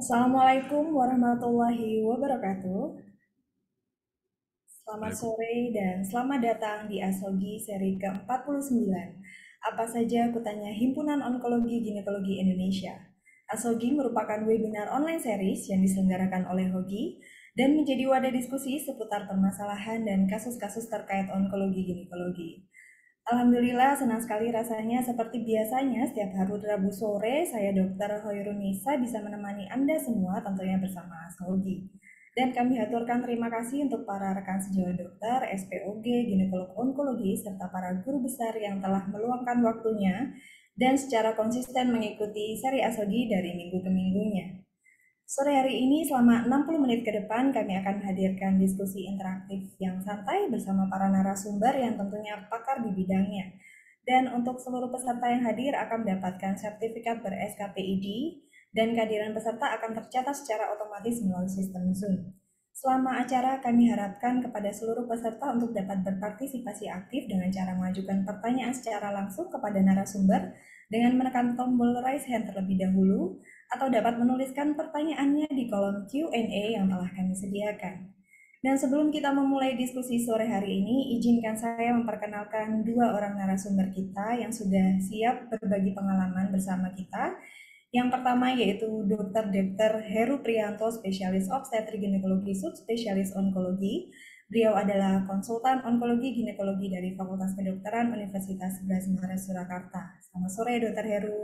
Assalamualaikum warahmatullahi wabarakatuh. Selamat Waalaikumsalam. sore dan selamat datang di Asogi seri ke-49. Apa saja kutanya Himpunan Onkologi Ginekologi Indonesia. Asogi merupakan webinar online series yang diselenggarakan oleh Hogi dan menjadi wadah diskusi seputar permasalahan dan kasus-kasus terkait onkologi ginekologi. Alhamdulillah senang sekali rasanya seperti biasanya setiap hari Rabu sore saya Dr. Hoirunisa bisa menemani Anda semua tentunya bersama Asogi. Dan kami aturkan terima kasih untuk para rekan sejawat dokter, SPOG, ginekolog onkologi, serta para guru besar yang telah meluangkan waktunya dan secara konsisten mengikuti seri Asogi dari minggu ke minggunya. Sore hari ini selama 60 menit ke depan kami akan hadirkan diskusi interaktif yang santai bersama para narasumber yang tentunya pakar di bidangnya. Dan untuk seluruh peserta yang hadir akan mendapatkan sertifikat ber-SKPID dan kehadiran peserta akan tercatat secara otomatis melalui sistem Zoom. Selama acara kami harapkan kepada seluruh peserta untuk dapat berpartisipasi aktif dengan cara mengajukan pertanyaan secara langsung kepada narasumber dengan menekan tombol raise hand terlebih dahulu atau dapat menuliskan pertanyaannya di kolom Q&A yang telah kami sediakan. Dan sebelum kita memulai diskusi sore hari ini, izinkan saya memperkenalkan dua orang narasumber kita yang sudah siap berbagi pengalaman bersama kita. Yang pertama yaitu Dr. Heru Priyanto, spesialis obstetri ginekologi subspesialis onkologi. Beliau adalah konsultan onkologi ginekologi dari Fakultas Kedokteran Universitas 11 Maret Surakarta. Selamat sore, Dr. Heru.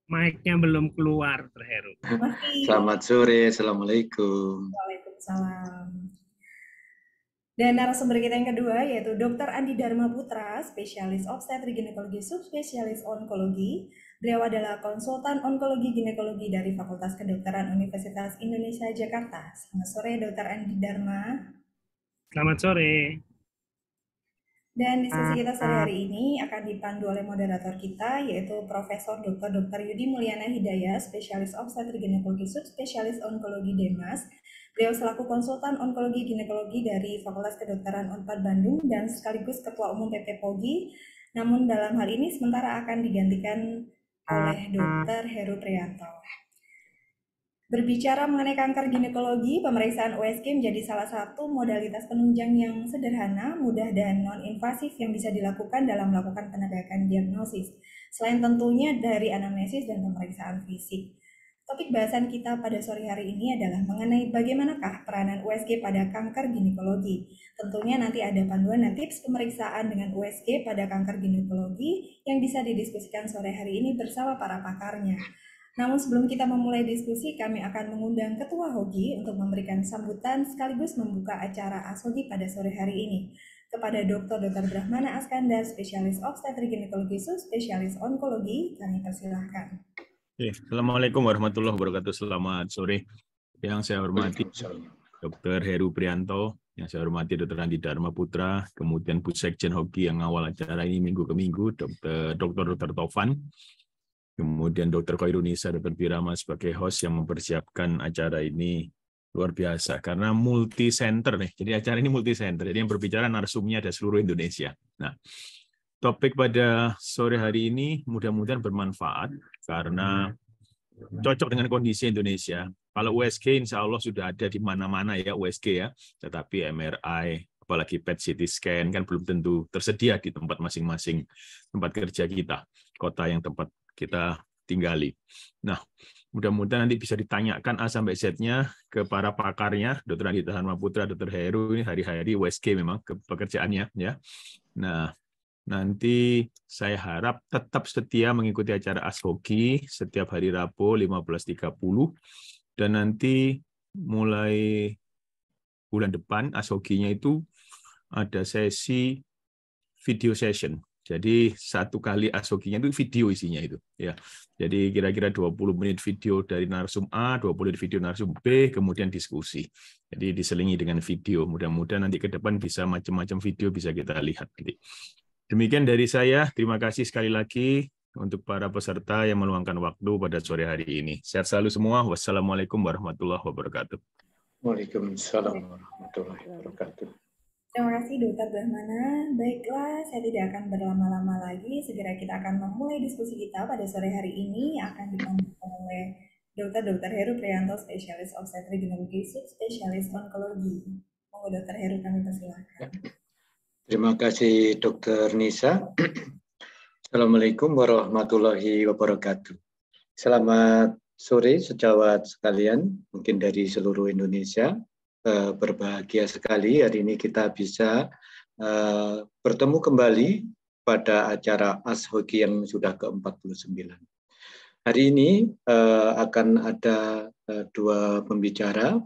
Mic-nya belum keluar, Terheru. Masih. Selamat sore, Assalamualaikum. Waalaikumsalam. Dan narasumber kita yang kedua yaitu Dr. Andi Dharma Putra, spesialis obstetri ginekologi subspesialis onkologi. Beliau adalah konsultan onkologi ginekologi dari Fakultas Kedokteran Universitas Indonesia Jakarta. Selamat sore, Dr. Andi Dharma. Selamat sore. Dan diskusi kita sore hari ini akan dipandu oleh moderator kita yaitu Profesor Dr. Yudi Mulyana Hidayah, spesialis obstetri ginekologi subspesialis onkologi DEMAS. Beliau selaku konsultan onkologi ginekologi dari Fakultas Kedokteran Unpad Bandung dan sekaligus Ketua Umum PP POGI. Namun dalam hal ini sementara akan digantikan oleh Dr. Heru Priyanto. Berbicara mengenai kanker ginekologi, pemeriksaan USG menjadi salah satu modalitas penunjang yang sederhana, mudah, dan non-invasif yang bisa dilakukan dalam melakukan penegakan diagnosis. Selain tentunya dari anamnesis dan pemeriksaan fisik. Topik bahasan kita pada sore hari ini adalah mengenai bagaimanakah peranan USG pada kanker ginekologi. Tentunya nanti ada panduan dan tips pemeriksaan dengan USG pada kanker ginekologi yang bisa didiskusikan sore hari ini bersama para pakarnya. Namun sebelum kita memulai diskusi, kami akan mengundang Ketua Hogi untuk memberikan sambutan sekaligus membuka acara Ashogi pada sore hari ini. Kepada Dr. Brahmana Askandar, spesialis obstetri ginekologi subspesialis onkologi, kami persilahkan. Assalamualaikum warahmatullahi wabarakatuh. Selamat sore. Yang saya hormati Dr. Heru Priyanto, yang saya hormati Dr. Andi Dharma Putra, kemudian Bu Sekjen Hogi yang awal acara ini minggu ke minggu, Dr. Tovan, kemudian Dr. Koirunisa, Dr. Birama sebagai host yang mempersiapkan acara ini luar biasa karena multi center nih. Jadi acara ini multi center. Jadi yang berbicara narsumnya ada seluruh Indonesia. Nah, topik pada sore hari ini mudah-mudahan bermanfaat karena cocok dengan kondisi Indonesia. Kalau USG insya Allah sudah ada di mana-mana ya USG ya, tetapi MRI, apalagi PET CT scan kan belum tentu tersedia di tempat masing-masing tempat kerja kita, kota yang tempat kita tinggali. Nah, mudah-mudahan nanti bisa ditanyakan A sampai Z-nya ke para pakarnya, Dr. Andi Dharma Putra, Dr. Heru, ini hari-hari USG memang pekerjaannya ya. Nah, nanti saya harap tetap setia mengikuti acara Ashogi setiap hari Rabu 15.30 dan nanti mulai bulan depan Ashoginya itu ada sesi video session. Jadi satu kali Ashoginya itu video isinya itu ya. Jadi kira-kira 20 menit video dari narsum A, 20 menit video narsum B, kemudian diskusi. Jadi diselingi dengan video. Mudah-mudahan nanti ke depan bisa macam-macam video bisa kita lihat. Demikian dari saya. Terima kasih sekali lagi untuk para peserta yang meluangkan waktu pada sore hari ini. Sehat selalu semua. Wassalamualaikum warahmatullahi wabarakatuh. Waalaikumsalam warahmatullahi wabarakatuh. Terima kasih Dr. Brahmana. Baiklah, saya tidak akan berlama-lama lagi. Segera kita akan memulai diskusi kita pada sore hari ini yang akan dipandukan oleh Dr. Heru Prianto, spesialis obstetrik ginekologi, subspesialis onkologi. Monggo Dr. Heru, kami persilahkan. Terima kasih Dr. Nisa. Assalamualaikum warahmatullahi wabarakatuh. Selamat sore sejawat sekalian, mungkin dari seluruh Indonesia. Berbahagia sekali hari ini kita bisa bertemu kembali pada acara ASHOGI yang sudah ke-49. Hari ini akan ada dua pembicara,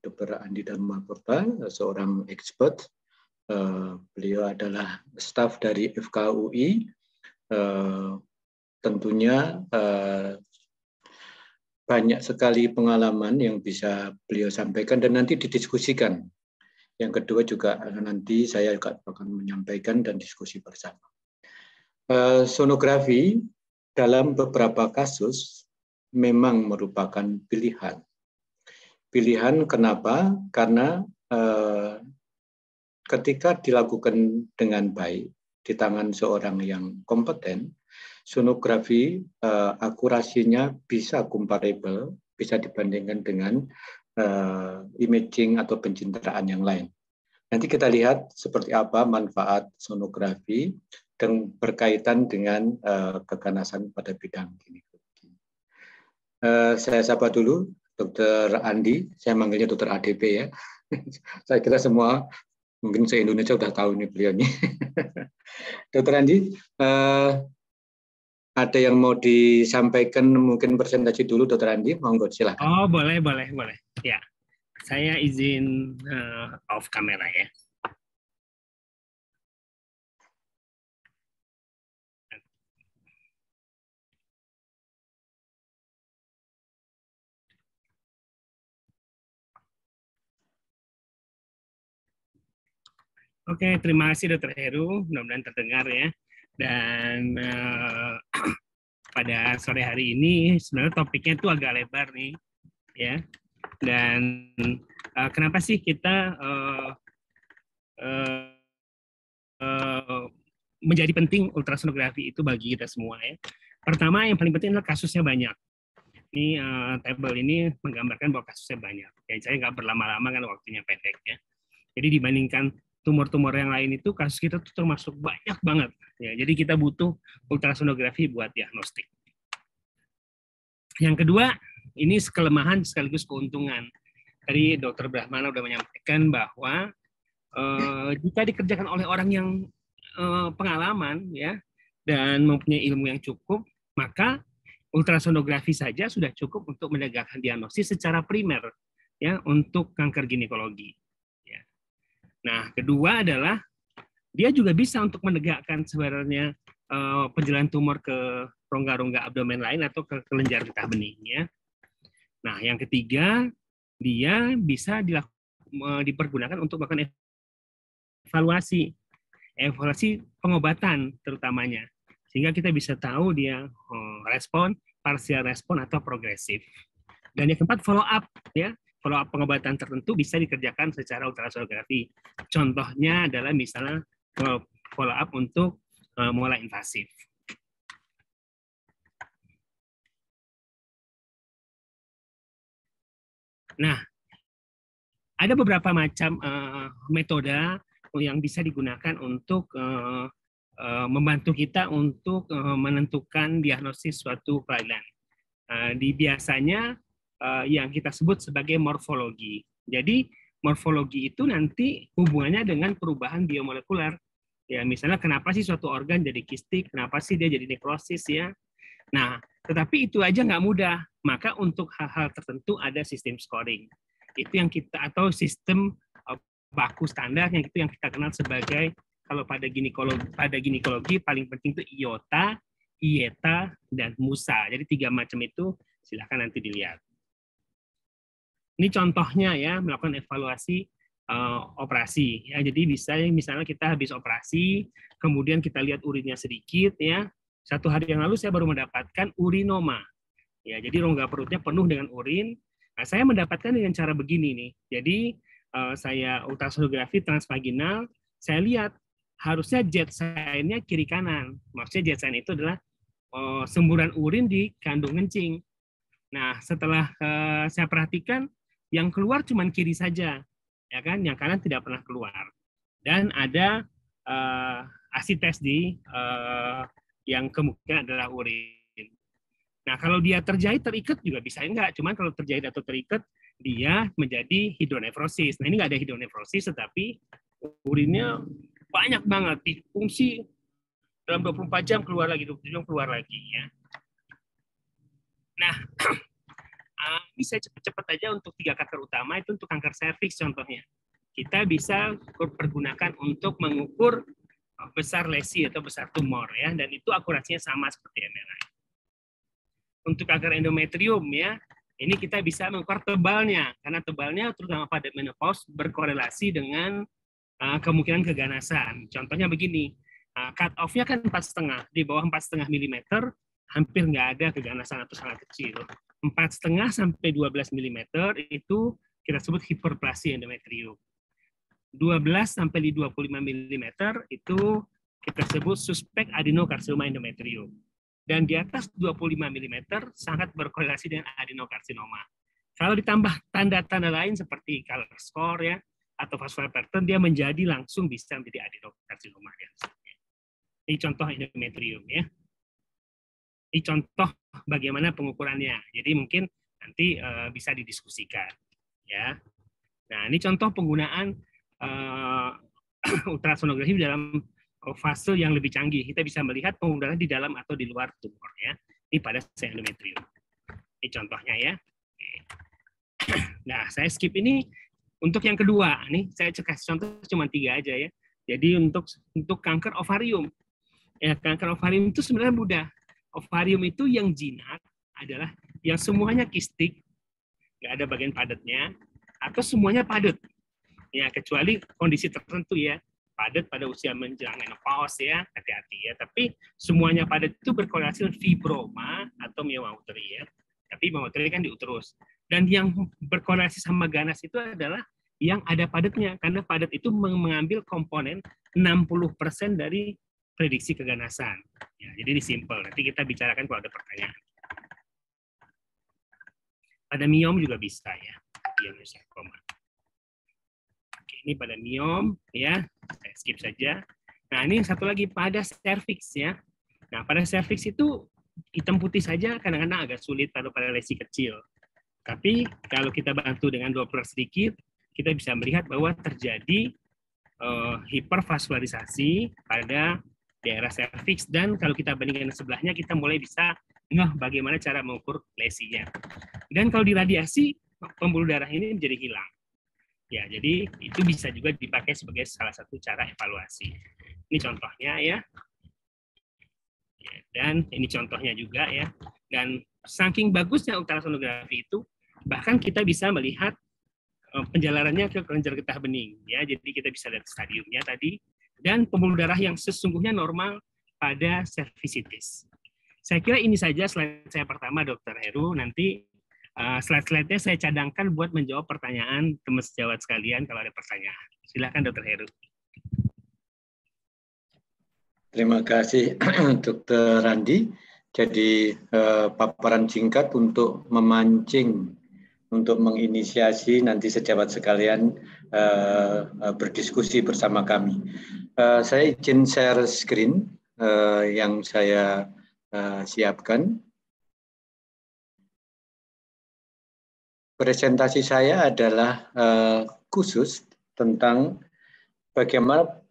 Dr. Andi Dharmaputra, seorang expert. Beliau adalah staf dari FKUI. Tentunya banyak sekali pengalaman yang bisa beliau sampaikan dan nanti didiskusikan. Yang kedua juga nanti saya juga akan menyampaikan dan diskusi bersama. Sonografi dalam beberapa kasus memang merupakan pilihan. Pilihan kenapa? Karena ketika dilakukan dengan baik di tangan seorang yang kompeten, sonografi akurasinya bisa comparable, bisa dibandingkan dengan imaging atau pencitraan yang lain. Nanti kita lihat seperti apa manfaat sonografi dan berkaitan dengan keganasan pada bidang ginekologi. Saya sapa dulu Dr. Andi, saya manggilnya Dr. ADP ya. Saya kira semua mungkin se-Indonesia sudah tahu nih beliau nih. Dr. Andi, ada yang mau disampaikan mungkin presentasi dulu Dr. Andi, monggo silakan. Oh, boleh. Ya, saya izin off kamera ya. Oke, terima kasih Dr. Heru, mudah-mudahan terdengar ya. Dan pada sore hari ini sebenarnya topiknya itu agak lebar nih, ya. Dan kenapa sih kita menjadi penting ultrasonografi itu bagi kita semua ya? Pertama, yang paling penting adalah kasusnya banyak. Ini table ini menggambarkan bahwa kasusnya banyak. Jadi saya nggak berlama-lama kan waktunya pendek ya. Jadi dibandingkan tumor-tumor yang lain itu kasus kita tuh termasuk banyak banget ya. Jadi kita butuh ultrasonografi buat diagnostik. Yang kedua, ini kelemahan sekaligus keuntungan. Tadi Dr. Brahmana sudah menyampaikan bahwa jika dikerjakan oleh orang yang pengalaman ya dan mempunyai ilmu yang cukup, maka ultrasonografi saja sudah cukup untuk menegakkan diagnosis secara primer ya untuk kanker ginekologi. Nah, kedua adalah dia juga bisa untuk menegakkan sebenarnya penjelasan tumor ke rongga-rongga abdomen lain atau ke kelenjar getah bening ya. Nah, yang ketiga dia bisa dipergunakan untuk melakukan evaluasi pengobatan terutamanya, sehingga kita bisa tahu dia respon, parsial respon atau progresif. Dan yang keempat follow up ya. Follow-up pengobatan tertentu bisa dikerjakan secara ultrasonografi. Contohnya adalah misalnya follow-up untuk mola invasif. Nah, ada beberapa macam metode yang bisa digunakan untuk membantu kita untuk menentukan diagnosis suatu kelainan. Biasanya yang kita sebut sebagai morfologi. Jadi morfologi itu nanti hubungannya dengan perubahan biomolekuler. Ya, misalnya kenapa sih suatu organ jadi kistik, kenapa sih dia jadi nekrosis ya. Nah, tetapi itu aja nggak mudah. Maka untuk hal-hal tertentu ada sistem scoring. Itu yang kita atau sistem baku standar yang itu yang kita kenal sebagai kalau pada ginekologi paling penting itu IOTA, IETA, dan MUSA. Jadi 3 macam itu silakan nanti dilihat. Ini contohnya ya, melakukan evaluasi operasi. Ya, jadi bisa misalnya kita habis operasi, kemudian kita lihat urinnya sedikit. Ya, 1 hari yang lalu saya baru mendapatkan urinoma. Ya, jadi rongga perutnya penuh dengan urin. Nah, saya mendapatkan dengan cara begini nih. Jadi saya ultrasonografi transvaginal, saya lihat harusnya jet sign-nya kiri kanan. Maksudnya jet sign itu adalah semburan urin di kandung kencing. Nah, setelah saya perhatikan, yang keluar cuma kiri saja, ya kan? Yang kanan tidak pernah keluar. Dan ada asites di yang kemungkinan adalah urin. Nah, kalau dia terjahit terikat juga bisa enggak. Cuman kalau terjahit atau terikat, dia menjadi hidronefrosis. Nah, ini nggak ada hidronefrosis, tetapi urinnya banyak banget. Difungsi dalam 24 jam keluar lagi, 24 jam keluar lagi. Ya. Nah, ini saya cepat-cepat aja untuk 3 kanker utama, itu untuk kanker serviks contohnya. Kita bisa pergunakan untuk mengukur besar lesi atau besar tumor, ya, dan itu akurasinya sama seperti MRI. Untuk kanker endometrium, ya, ini kita bisa mengukur tebalnya, karena tebalnya terutama pada menopause berkorelasi dengan kemungkinan keganasan. Contohnya begini, cut off-nya kan 4,5, di bawah 4,5 mm hampir nggak ada keganasan atau sangat kecil. 4,5 sampai 12 mm itu kita sebut hiperplasia endometrium. 12 sampai 25 mm itu kita sebut suspek adenokarsinoma endometrium. Dan di atas 25 mm sangat berkorelasi dengan adenokarsinoma. Kalau ditambah tanda-tanda lain seperti color score, ya, atau vascular pattern, dia menjadi langsung bisa menjadi adenokarsinoma. Ya. Ini contoh endometrium, ya. Ini contoh bagaimana pengukurannya. Jadi mungkin nanti bisa didiskusikan, ya. Nah, ini contoh penggunaan ultrasonografi dalam fase yang lebih canggih. Kita bisa melihat pembuluh darah di dalam atau di luar tumor, ya. Ini pada sel endometrium. Ini contohnya, ya. Oke. Nah, saya skip ini untuk yang kedua. Nih saya kasih contoh cuma 3 aja, ya. Jadi untuk kanker ovarium, ya, kanker ovarium itu sebenarnya mudah. Ovarium itu yang jinak adalah yang semuanya kistik, nggak ada bagian padatnya, atau semuanya padat. Ya, kecuali kondisi tertentu, ya. Padat pada usia menjelang menopause, ya, hati-hati, ya. Tapi semuanya padat itu berkorelasi dengan fibroma atau mioma uteri, ya. Tapi mioma uteri kan di uterus. Dan yang berkorelasi sama ganas itu adalah yang ada padatnya, karena padat itu mengambil komponen 60% dari prediksi keganasan. Ya, jadi ini simple. Nanti kita bicarakan kalau ada pertanyaan. Pada miom juga bisa, ya. Miomosarkoma. Ini pada miom, ya, saya skip saja. Nah, ini satu lagi pada serviks, ya. Nah, pada serviks itu hitam putih saja kadang-kadang agak sulit pada lesi kecil. Tapi kalau kita bantu dengan Doppler sedikit, kita bisa melihat bahwa terjadi hipervaskularisasi pada daerah serviks, dan kalau kita bandingkan sebelahnya, kita mulai bisa bagaimana cara mengukur lesinya. Dan kalau diradiasi, pembuluh darah ini menjadi hilang. Ya, jadi itu bisa juga dipakai sebagai salah satu cara evaluasi. Ini contohnya, ya. Dan ini contohnya juga, ya. Dan saking bagusnya ultrasonografi itu, bahkan kita bisa melihat penjalarannya ke kelenjar getah bening, ya. Jadi kita bisa lihat stadiumnya tadi, dan pembuluh darah yang sesungguhnya normal pada cervicitis. Saya kira ini saja slide saya pertama, Dr. Heru. Nanti slide-slide-nya saya cadangkan buat menjawab pertanyaan teman sejawat sekalian kalau ada pertanyaan. Silakan, Dr. Heru. Terima kasih, Dr. Randi. Jadi paparan singkat untuk memancing, untuk menginisiasi nanti sejawat sekalian berdiskusi bersama kami. Saya izin share screen yang saya siapkan. Presentasi saya adalah khusus tentang bagaimana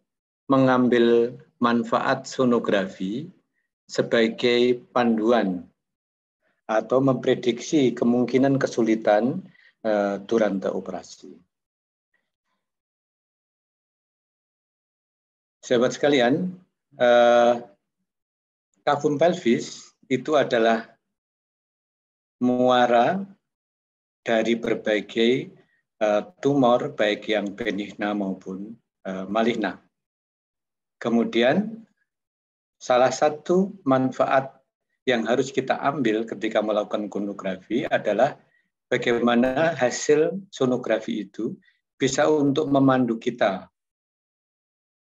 mengambil manfaat sonografi sebagai panduan atau memprediksi kemungkinan kesulitan durante operasi. Sahabat sekalian, kavum pelvis itu adalah muara dari berbagai tumor, baik yang benigna maupun maligna. Kemudian, salah satu manfaat yang harus kita ambil ketika melakukan sonografi adalah bagaimana hasil sonografi itu bisa untuk memandu kita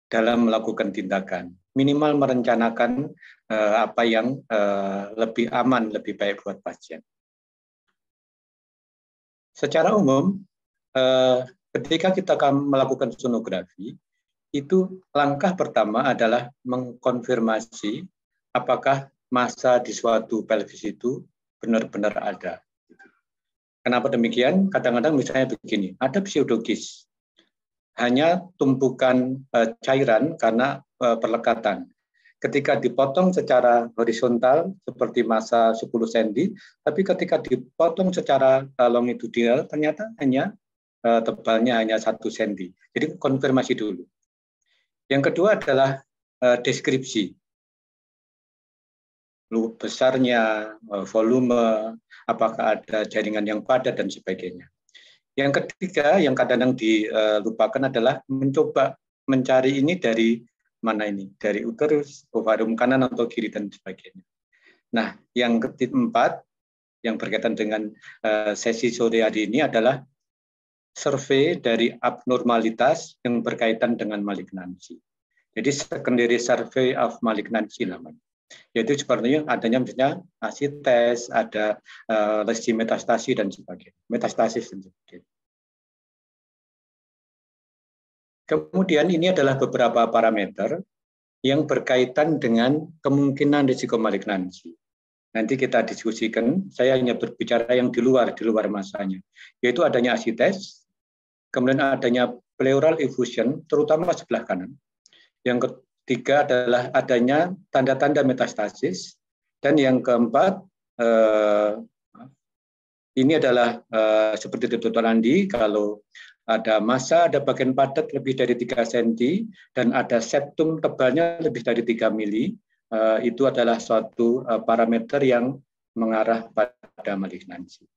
dalam melakukan tindakan. Minimal merencanakan apa yang lebih aman, lebih baik buat pasien. Secara umum, ketika kita melakukan sonografi, itu langkah pertama adalah mengkonfirmasi apakah massa di suatu pelvis itu benar-benar ada. Kenapa demikian? Kadang-kadang misalnya begini, ada pseudokis, hanya tumpukan cairan karena perlekatan. Ketika dipotong secara horizontal seperti massa 10 cm, tapi ketika dipotong secara longitudinal ternyata hanya tebalnya hanya 1 cm. Jadi konfirmasi dulu. Yang kedua adalah deskripsi. Besarnya, volume, apakah ada jaringan yang padat dan sebagainya. Yang ketiga yang kadang-kadang dilupakan adalah mencoba mencari ini dari mana ini, dari uterus, ovarium kanan atau kiri dan sebagainya. Nah, yang keempat yang berkaitan dengan sesi sore hari ini adalah survei dari abnormalitas yang berkaitan dengan malignansi. Jadi secondary survey of malignancy namanya. Yaitu sepertinya adanya misalnya ASI-tes, ada lesi metastasi dan sebagainya. Metastasis dan sebagainya. Kemudian ini adalah beberapa parameter yang berkaitan dengan kemungkinan risiko malignansi. Nanti kita diskusikan, saya hanya berbicara yang di luar masanya, yaitu adanya ASI-tes, kemudian adanya pleural effusion, terutama sebelah kanan. Yang ketiga adalah adanya tanda-tanda metastasis, dan yang keempat, ini adalah seperti ditutur Andi, kalau ada massa, ada bagian padat lebih dari 3 cm, dan ada septum tebalnya lebih dari 3 mili, itu adalah suatu parameter yang mengarah pada malignansi.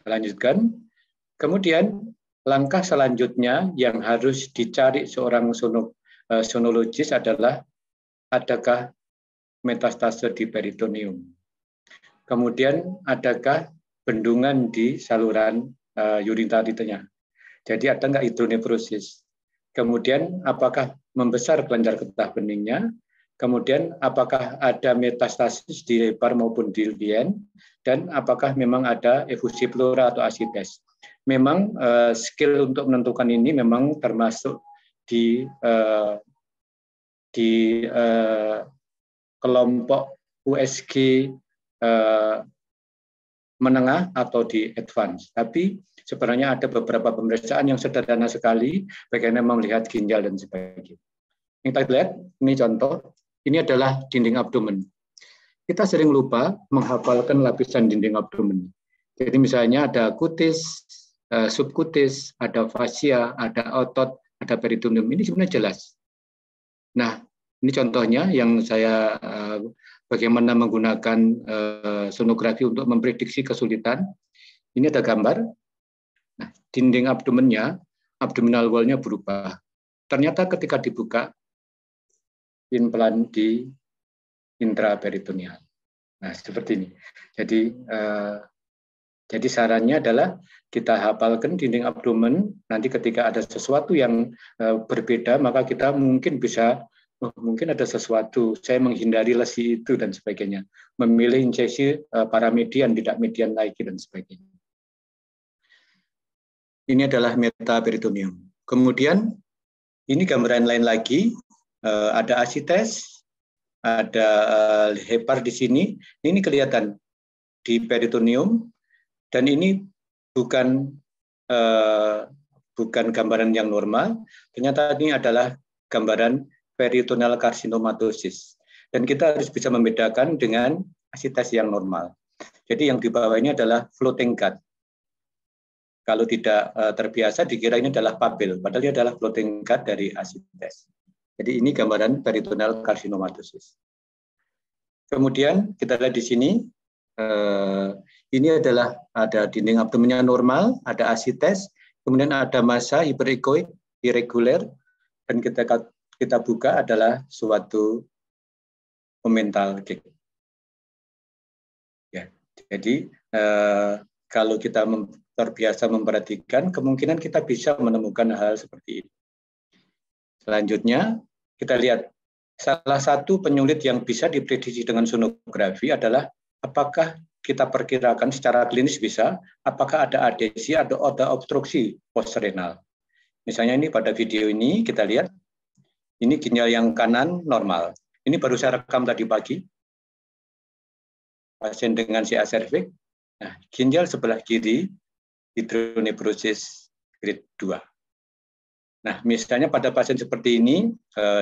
Lanjutkan. Kemudian langkah selanjutnya yang harus dicari seorang sonologis adalah adakah metastase di peritoneum. Kemudian adakah bendungan di saluran urinarinya. Jadi ada nggak hidronefrosis. Kemudian apakah membesar kelenjar getah beningnya. Kemudian apakah ada metastasis di lebar maupun di lien, dan apakah memang ada efusi pleura atau ASI-tes. Memang skill untuk menentukan ini memang termasuk di kelompok USG menengah atau di advance. Tapi sebenarnya ada beberapa pemeriksaan yang sederhana sekali, bagaimana melihat ginjal dan sebagainya. Yang kita lihat, ini contoh. Ini adalah dinding abdomen. Kita sering lupa menghafalkan lapisan dinding abdomen. Jadi misalnya ada kutis, subkutis, ada fascia, ada otot, ada peritoneum. Ini sebenarnya jelas. Nah, ini contohnya yang saya bagaimana menggunakan sonografi untuk memprediksi kesulitan. Ini ada gambar. Nah, dinding abdomennya, abdominal wall-nya berubah. Ternyata ketika dibuka, implan di intraperitoneal. Nah, seperti ini. Jadi sarannya adalah kita hafalkan dinding abdomen, nanti ketika ada sesuatu yang berbeda, maka kita mungkin bisa, mungkin ada sesuatu, saya menghindari lesi itu dan sebagainya. Memilih insesi paramedian, tidak median lagi dan sebagainya. Ini adalah metaperitoneum. Kemudian, ini gambaran lain lagi, ada ASI-tes, ada hepar di sini. Ini kelihatan di peritoneum, dan ini bukan gambaran yang normal. Ternyata ini adalah gambaran peritoneal carcinomatosis. Dan kita harus bisa membedakan dengan ASI-tes yang normal. Jadi yang di bawah ini adalah floating gut. Kalau tidak terbiasa dikira ini adalah papil, padahal ini adalah floating gut dari ASI-tes. Jadi ini gambaran peritoneal carcinomatosis. Kemudian kita lihat di sini, ini adalah ada dinding abdomennya normal, ada ASI-tes, kemudian ada massa hiperechoic irregular, dan kita buka adalah suatu momental gig. Ya, jadi kalau kita terbiasa memperhatikan, kemungkinan kita bisa menemukan hal seperti ini. Selanjutnya, kita lihat salah satu penyulit yang bisa diprediksi dengan sonografi adalah apakah kita perkirakan secara klinis bisa, apakah ada adesi atau ada obstruksi postrenal. Misalnya ini pada video ini kita lihat, ini ginjal yang kanan normal. Ini baru saya rekam tadi pagi, pasien dengan CA cervix. Nah, ginjal sebelah kiri, hidronefrosis grade 2. Nah, misalnya pada pasien seperti ini,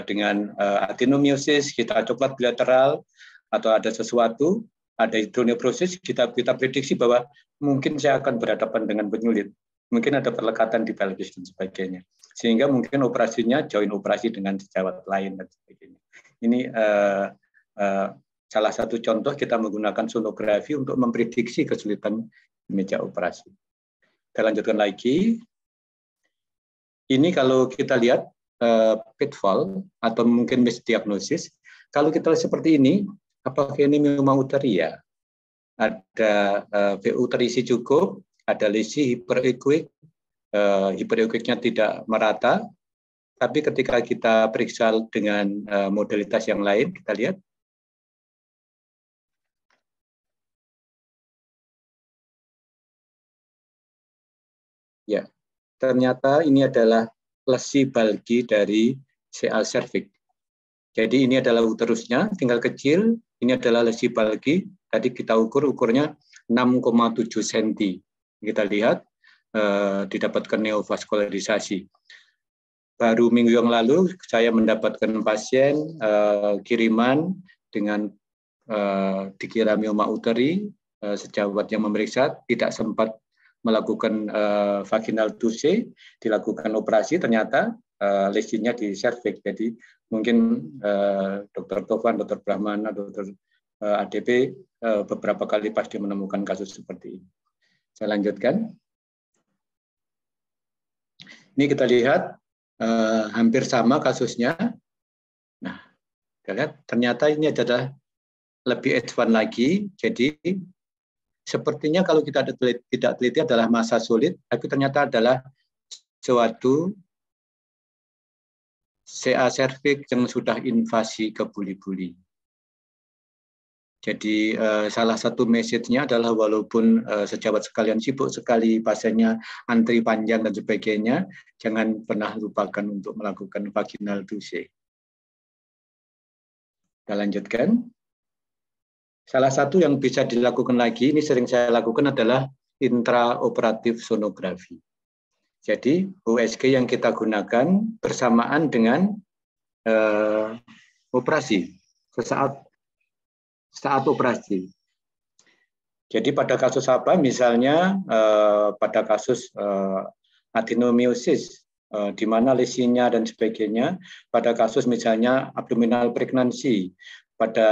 dengan adenomyosis, kita coklat bilateral, atau ada sesuatu, ada hidronefrosis, kita prediksi bahwa mungkin saya akan berhadapan dengan penyulit. Mungkin ada perlekatan di pelvis dan sebagainya. Sehingga mungkin operasinya join operasi dengan sejawat lain dan sebagainya. Ini salah satu contoh kita menggunakan sonografi untuk memprediksi kesulitan di meja operasi. Kita lanjutkan lagi. Ini kalau kita lihat pitfall atau mungkin misdiagnosis, kalau kita lihat seperti ini, apakah ini mioma uteria? Ada VU terisi cukup, ada lesi hiperequik, hiperequiknya tidak merata, tapi ketika kita periksa dengan modalitas yang lain, kita lihat. Ya, ternyata ini adalah lesi bulgy dari CA cervix. Jadi ini adalah uterusnya, tinggal kecil. Ini adalah lesi bulgy. Tadi kita ukurnya 6,7 cm. Kita lihat didapatkan neovaskularisasi. Baru minggu yang lalu saya mendapatkan pasien kiriman dengan dikira mioma uteri, sejawat yang memeriksa tidak sempat melakukan vaginal touche, dilakukan operasi, ternyata lesinya di cervix. Jadi mungkin Dr. Tovan, Dr. Brahmana, Dr. ADP beberapa kali pasti menemukan kasus seperti ini. Saya lanjutkan. Ini kita lihat hampir sama kasusnya. Nah, kita lihat ternyata ini adalah lebih advance lagi. Jadi sepertinya kalau kita tidak teliti adalah masa sulit, tapi ternyata adalah suatu CA cervix yang sudah invasi ke buli-buli. Jadi salah satu message-nya adalah walaupun sejawat sekalian sibuk sekali, pasiennya antri panjang dan sebagainya, jangan pernah lupakan untuk melakukan vaginal touche. Kita lanjutkan. Salah satu yang bisa dilakukan lagi, ini sering saya lakukan adalah intraoperatif sonografi. Jadi USG yang kita gunakan bersamaan dengan operasi, saat operasi. Jadi pada kasus apa? Misalnya pada kasus adenomyosis, di mana lesinya dan sebagainya. Pada kasus misalnya abdominal pregnancy, pada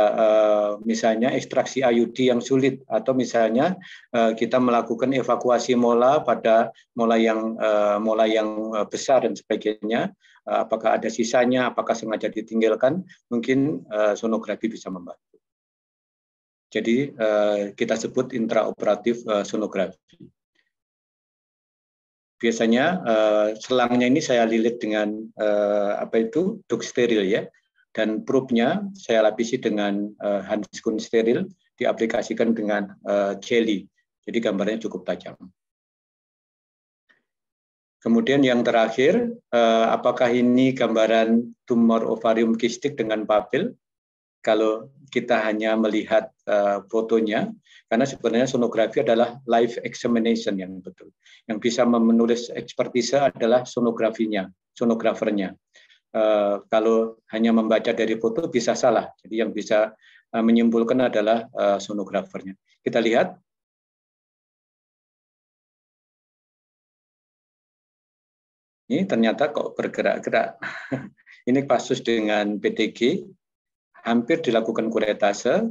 misalnya ekstraksi IUD yang sulit, atau misalnya kita melakukan evakuasi mola pada mola yang besar dan sebagainya, apakah ada sisanya, apakah sengaja ditinggalkan, mungkin sonografi bisa membantu. Jadi kita sebut intraoperatif sonografi. Biasanya selangnya ini saya lilit dengan duk steril ya. Dan probe-nya saya lapisi dengan handscoon steril, diaplikasikan dengan jelly. Jadi gambarnya cukup tajam. Kemudian yang terakhir, apakah ini gambaran tumor ovarium kistik dengan papil? Kalau kita hanya melihat fotonya, karena sebenarnya sonografi adalah live examination yang betul. Yang bisa menulis ekspertise adalah sonografinya, sonografernya. Kalau hanya membaca dari foto bisa salah. Jadi yang bisa menyimpulkan adalah sonografernya. Kita lihat. Ini ternyata kok bergerak-gerak. Ini kasus dengan PTG, hampir dilakukan kuretase.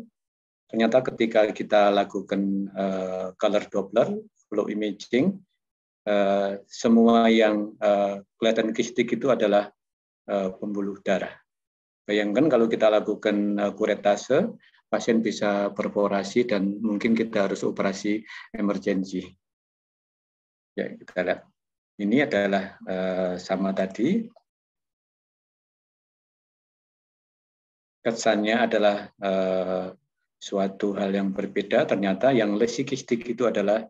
Ternyata ketika kita lakukan color Doppler, flow imaging, semua yang kelihatan kistik itu adalah pembuluh darah. Bayangkan kalau kita lakukan kuretase, pasien bisa perforasi dan mungkin kita harus operasi emergensi. Ya, kita lihat. Ini adalah sama tadi. Kesannya adalah suatu hal yang berbeda, ternyata yang lesikistik itu adalah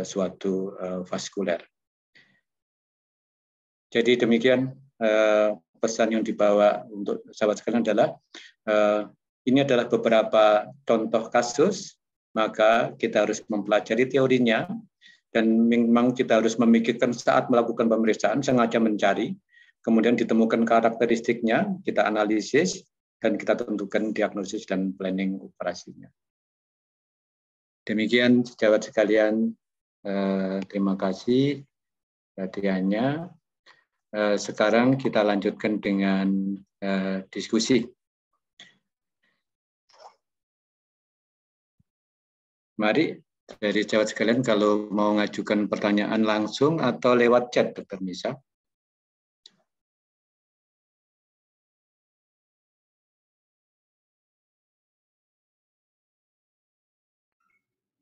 suatu vaskuler. Jadi demikian pesan yang dibawa untuk sahabat sekalian adalah ini adalah beberapa contoh kasus, maka kita harus mempelajari teorinya, dan memang kita harus memikirkan saat melakukan pemeriksaan, sengaja mencari, kemudian ditemukan karakteristiknya, kita analisis, dan kita tentukan diagnosis dan planning operasinya. Demikian sejawat sekalian, terima kasih perhatiannya. Sekarang kita lanjutkan dengan diskusi. Mari dari sejawat sekalian kalau mau mengajukan pertanyaan langsung atau lewat chat, Dr. Nisa.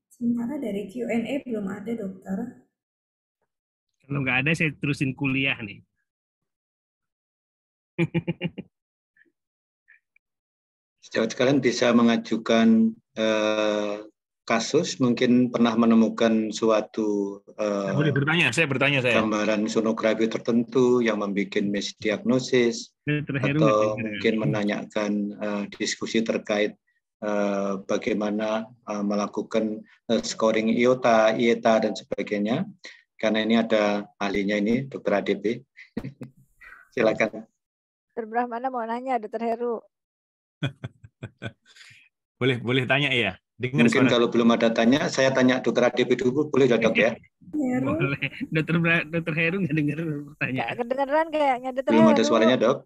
Sementara dari Q&A belum ada, dokter. Kalau nggak ada, saya terusin kuliah nih. Sejawat sekalian bisa mengajukan kasus, mungkin pernah menemukan suatu Boleh bertanya, saya bertanya saya. gambaran sonografi tertentu yang membuat misdiagnosis, atau mungkin menanyakan diskusi terkait bagaimana melakukan scoring IOTA, IETA, dan sebagainya. Karena ini ada ahlinya ini, Dr. ADP. Silakan. Dr. Brahmana mau nanya, Dr. Heru. Boleh tanya ya. Dengar Mungkin suara. kalau belum ada tanya, saya tanya Dr. ADP dulu, boleh Dok ya? Boleh. Dr. Heru nggak dengar pertanyaan. Nggak kedengeran kayaknya, Dr. Belum Heru. ada suaranya, Dok.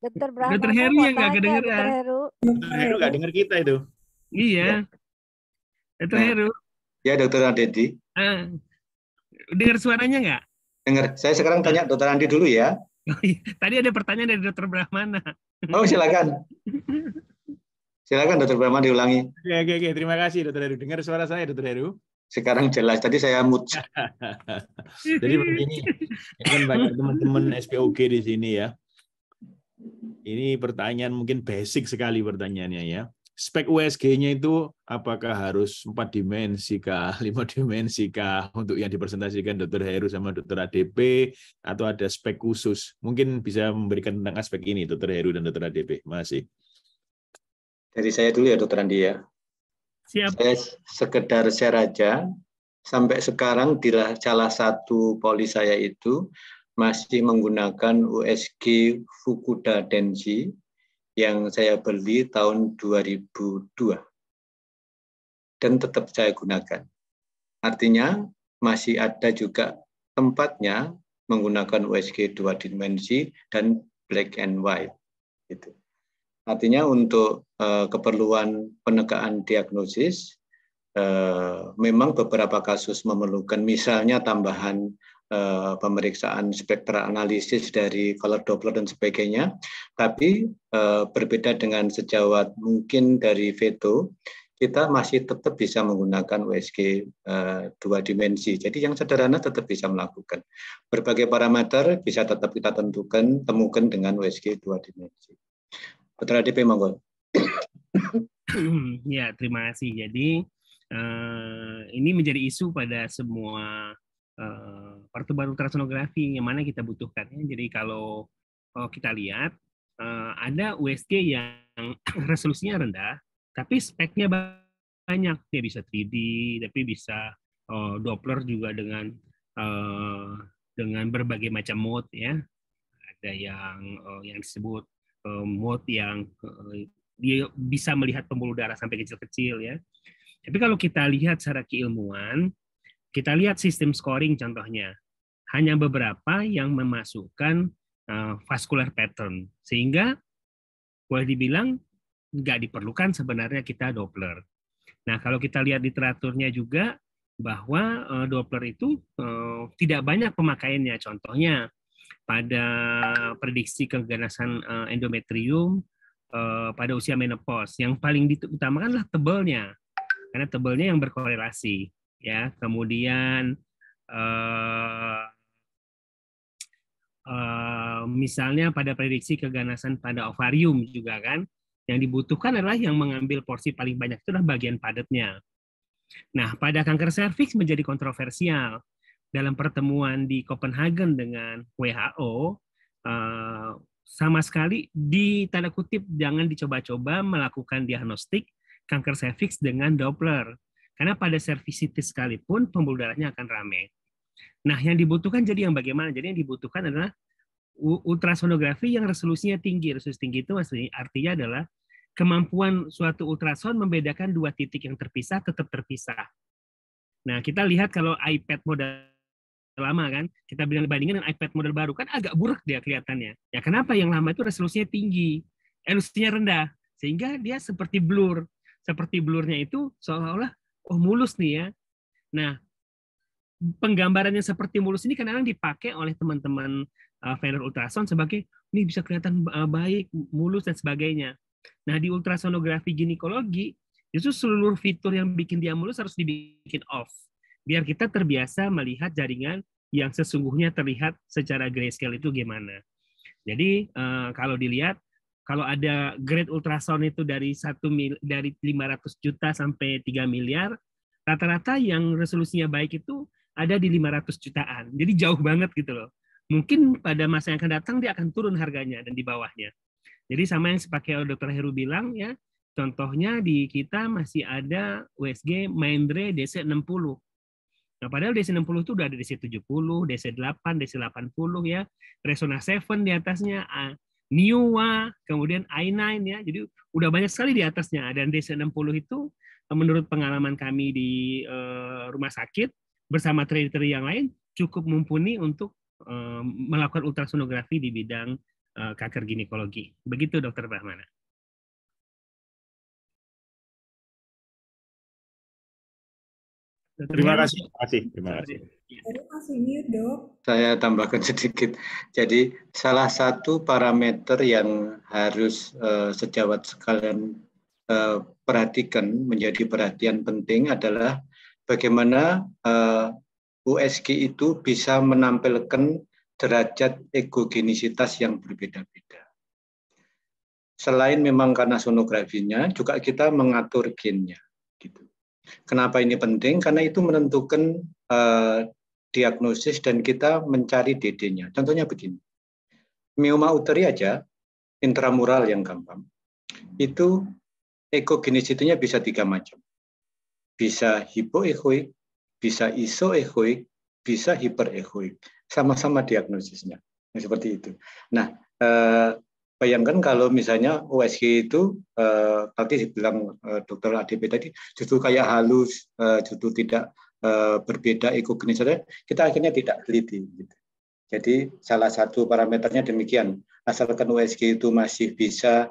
Dr. Brahmana Dr. Heru mau yang nggak tanya, kedengeran. Dr. Heru. Dr. Heru nggak dengar kita itu. Iya. Dr. Heru. Ya, Dr. Adedi. Dengar suaranya nggak? Dengar. Saya sekarang tanya Dr. Andi dulu ya. Tadi ada pertanyaan dari Dr. Brahmana. Oh, silakan. Silakan Dr. Brahmana diulangi. Oke. Terima kasih Dr. Heru. Dengar suara saya, Dr. Heru? Sekarang jelas. Tadi saya mute. Jadi begini, ini kan banyak teman-teman SPOG di sini ya. Ini pertanyaan mungkin basic sekali pertanyaannya ya. Spek USG-nya itu apakah harus 4 dimensi kah, 5 dimensi kah untuk yang dipresentasikan Dr. Heru sama Dr. ADP, atau ada spek khusus? Mungkin bisa memberikan tentang aspek ini Dr. Heru dan Dr. ADP. Masih. Dari saya dulu ya Dr. Andi ya. Siap. Saya sekedar share aja. Sampai sekarang di salah satu poli saya itu masih menggunakan USG Fukuda Denshi yang saya beli tahun 2002 dan tetap saya gunakan. Artinya masih ada juga tempatnya menggunakan USG 2 dimensi dan black and white. Gitu. Artinya untuk keperluan penegaan diagnosis memang beberapa kasus memerlukan misalnya tambahan pemeriksaan spektra analisis dari color Doppler dan sebagainya, tapi berbeda dengan sejawat mungkin dari Veto, kita masih tetap bisa menggunakan USG 2 dimensi. Jadi yang sederhana tetap bisa melakukan. Berbagai parameter bisa tetap kita temukan dengan USG 2 dimensi. Dr. ADP, monggo. Ya, terima kasih. Jadi ini menjadi isu pada semua pertubahan ultrasonografi yang mana kita butuhkan. Jadi kalau kita lihat ada USG yang resolusinya rendah, tapi speknya banyak. Dia bisa 3D, tapi bisa Doppler juga dengan berbagai macam mode ya. Ada yang disebut mode yang dia bisa melihat pembuluh darah sampai kecil-kecil ya. Tapi kalau kita lihat secara keilmuan, kita lihat sistem scoring contohnya. Hanya beberapa yang memasukkan vascular pattern. Sehingga boleh dibilang nggak diperlukan sebenarnya kita Doppler. Nah, kalau kita lihat literaturnya juga bahwa Doppler itu tidak banyak pemakaiannya. Contohnya pada prediksi keganasan endometrium pada usia menopause. Yang paling diutamakan adalah tebelnya. Karena tebelnya yang berkorelasi. Ya, kemudian misalnya pada prediksi keganasan pada ovarium juga kan, yang dibutuhkan adalah yang mengambil porsi paling banyak itu adalah bagian padatnya. Nah, pada kanker serviks menjadi kontroversial. Dalam pertemuan di Copenhagen dengan WHO, sama sekali di tanda kutip jangan dicoba-coba melakukan diagnostik kanker serviks dengan Doppler. Karena pada serviks CT sekalipun pembuluh darahnya akan ramai. Nah, yang dibutuhkan jadi yang bagaimana? Jadi yang dibutuhkan adalah ultrasonografi yang resolusinya tinggi. Resolusi tinggi itu artinya adalah kemampuan suatu ultrason membedakan dua titik yang terpisah tetap terpisah. Nah, kita lihat kalau iPad model lama kan, kita bandingin dengan iPad model baru kan agak buruk dia kelihatannya. Ya kenapa? Yang lama itu resolusinya tinggi, resolusinya rendah, sehingga dia seperti blur. Seperti blurnya itu seolah-olah oh mulus nih ya. Nah, penggambarannya seperti mulus ini kadang-kadang dipakai oleh teman-teman vendor ultrasound sebagai ini bisa kelihatan baik, mulus dan sebagainya. Nah, di ultrasonografi ginekologi justru seluruh fitur yang bikin dia mulus harus dibikin off. Biar kita terbiasa melihat jaringan yang sesungguhnya terlihat secara grayscale itu gimana. Jadi kalau dilihat, kalau ada grade ultrasound itu dari 500 juta sampai 3 miliar, rata-rata yang resolusinya baik itu ada di 500 jutaan. Jadi jauh banget gitu loh. Mungkin pada masa yang akan datang dia akan turun harganya dan di bawahnya. Jadi sama yang seperti Dr. Heru bilang ya, contohnya di kita masih ada USG Mindray DC60. Nah, padahal DC60 itu udah ada DC70, DC8, DC80 ya, Resona 7 di atasnya, NIUA, kemudian I9 ya. Jadi udah banyak sekali di atasnya. Dan DC60 itu menurut pengalaman kami di rumah sakit bersama trader yang lain cukup mumpuni untuk melakukan ultrasonografi di bidang kanker ginekologi. Begitu Dr. Brahmana. Terima kasih. Terima kasih. Terima kasih, Dok. Saya tambahkan sedikit. Jadi salah satu parameter yang harus sejawat sekalian perhatikan, menjadi perhatian penting adalah bagaimana USG itu bisa menampilkan derajat ekogenisitas yang berbeda-beda. Selain memang karena sonografinya, juga kita mengatur gennya. Gitu. Kenapa ini penting? Karena itu menentukan diagnosis dan kita mencari DD-nya. Contohnya begini, mioma uteri aja, intramural yang gampang, itu ekogenisitinya bisa 3 macam. Bisa hipoechoik, bisa isoechoik, bisa hiperechoik. Sama-sama diagnosisnya. Seperti itu. Nah, bayangkan kalau misalnya USG itu tadi dibilang Dr. ADP tadi justru kayak halus, justru tidak berbeda ekogenisasinya, kita akhirnya tidak teliti. Gitu. Jadi salah satu parameternya demikian, asalkan USG itu masih bisa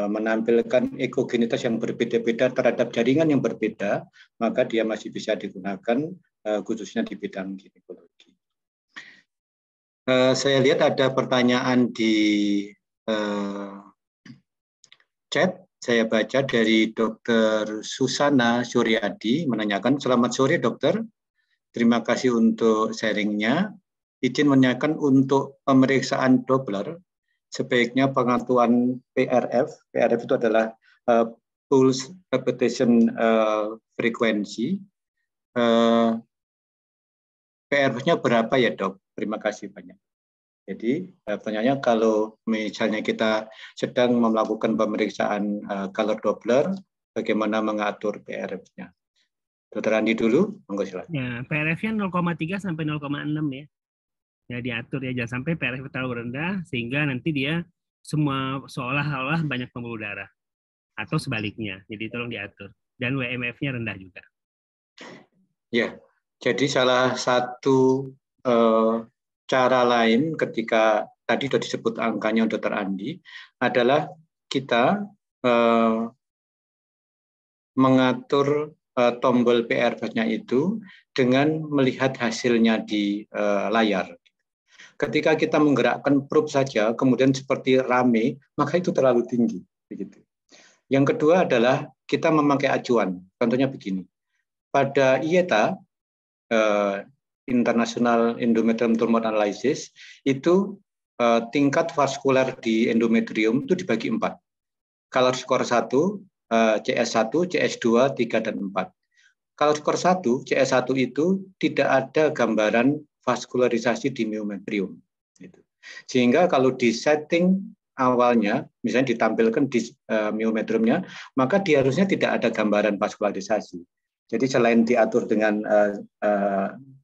menampilkan ekogenitas yang berbeda-beda terhadap jaringan yang berbeda, maka dia masih bisa digunakan khususnya di bidang ginekologi. Saya lihat ada pertanyaan di chat, saya baca dari Dr. Susana Suryadi menanyakan, selamat sore dokter, terima kasih untuk sharingnya. Izin menanyakan untuk pemeriksaan Doppler, sebaiknya pengaturan PRF. PRF itu adalah pulse repetition frequency. PRF-nya berapa ya dok? Terima kasih banyak. Jadi pertanyaannya kalau misalnya kita sedang melakukan pemeriksaan color Doppler, bagaimana mengatur PRF-nya? Dr. Andi dulu, monggo silakan. Ya, PRF-nya 0,3 sampai 0,6 ya. Ya diatur ya, jangan sampai PRF terlalu rendah sehingga nanti dia semua seolah-olah banyak pembuluh darah atau sebaliknya. Jadi tolong diatur. Dan WMF-nya rendah juga. Ya, jadi salah satu cara lain ketika tadi sudah disebut angkanya Dr. Andi adalah kita mengatur tombol PRF-nya itu dengan melihat hasilnya di layar. Ketika kita menggerakkan probe saja, kemudian seperti rame, maka itu terlalu tinggi. Begitu. Yang kedua adalah kita memakai acuan. Contohnya begini, pada IETA International Endometrium Tumor Analysis, itu tingkat vaskuler di endometrium itu dibagi 4. Color score 1, CS1, CS2, 3, dan 4. Kalau skor 1, CS1 itu tidak ada gambaran vaskularisasi di myometrium. Sehingga kalau di setting awalnya, misalnya ditampilkan di myometriumnya, maka dia harusnya tidak ada gambaran vaskularisasi. Jadi selain diatur dengan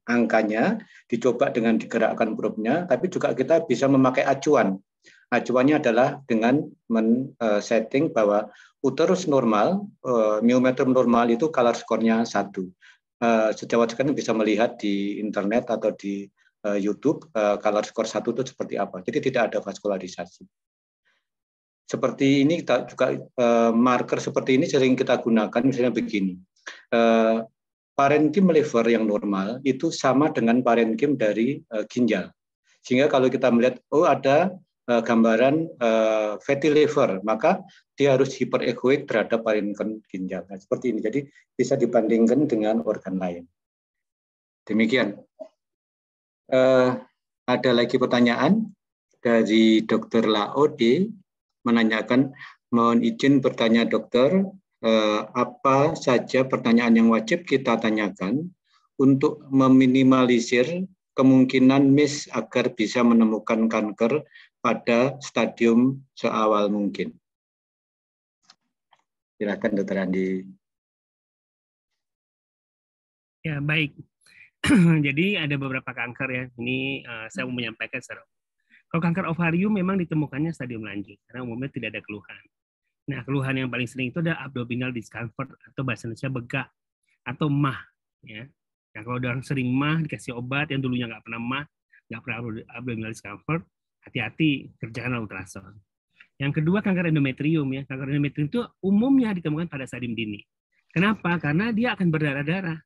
angkanya, dicoba dengan digerakkan probe-nya, tapi juga kita bisa memakai acuan. Acuannya adalah dengan men-setting bahwa uterus normal, myometrium normal itu color score-nya 1. Sejawat sekalian bisa melihat di internet atau di YouTube color score 1 itu seperti apa. Jadi tidak ada vaskularisasi. Seperti ini kita juga marker seperti ini sering kita gunakan, misalnya begini. Parenchyma liver yang normal itu sama dengan parenchyma dari ginjal. Sehingga kalau kita melihat, oh ada gambaran fatty liver, maka dia harus hiperechoik terhadap parenchyma ginjal. Nah, seperti ini. Jadi bisa dibandingkan dengan organ lain. Demikian. Ada lagi pertanyaan dari Dr. Laode menanyakan, mohon izin bertanya dokter, apa saja pertanyaan yang wajib kita tanyakan untuk meminimalisir kemungkinan miss agar bisa menemukan kanker pada stadium seawal mungkin. Silakan Dr. Andi. Ya, baik. Jadi ada beberapa kanker ya. Ini saya mau menyampaikan secara. Kalau kanker ovarium memang ditemukannya stadium lanjut karena umumnya tidak ada keluhan. Nah, keluhan yang paling sering itu ada abdominal discomfort atau bahasa Indonesia begak atau mah. Ya. Nah, kalau orang sering mah dikasih obat yang dulunya nggak pernah mah, nggak pernah abdominal discomfort, hati-hati kerjakan ultrasound. Yang kedua kanker endometrium ya. Kanker endometrium itu umumnya ditemukan pada stadium dini. Kenapa? Karena dia akan berdarah-darah.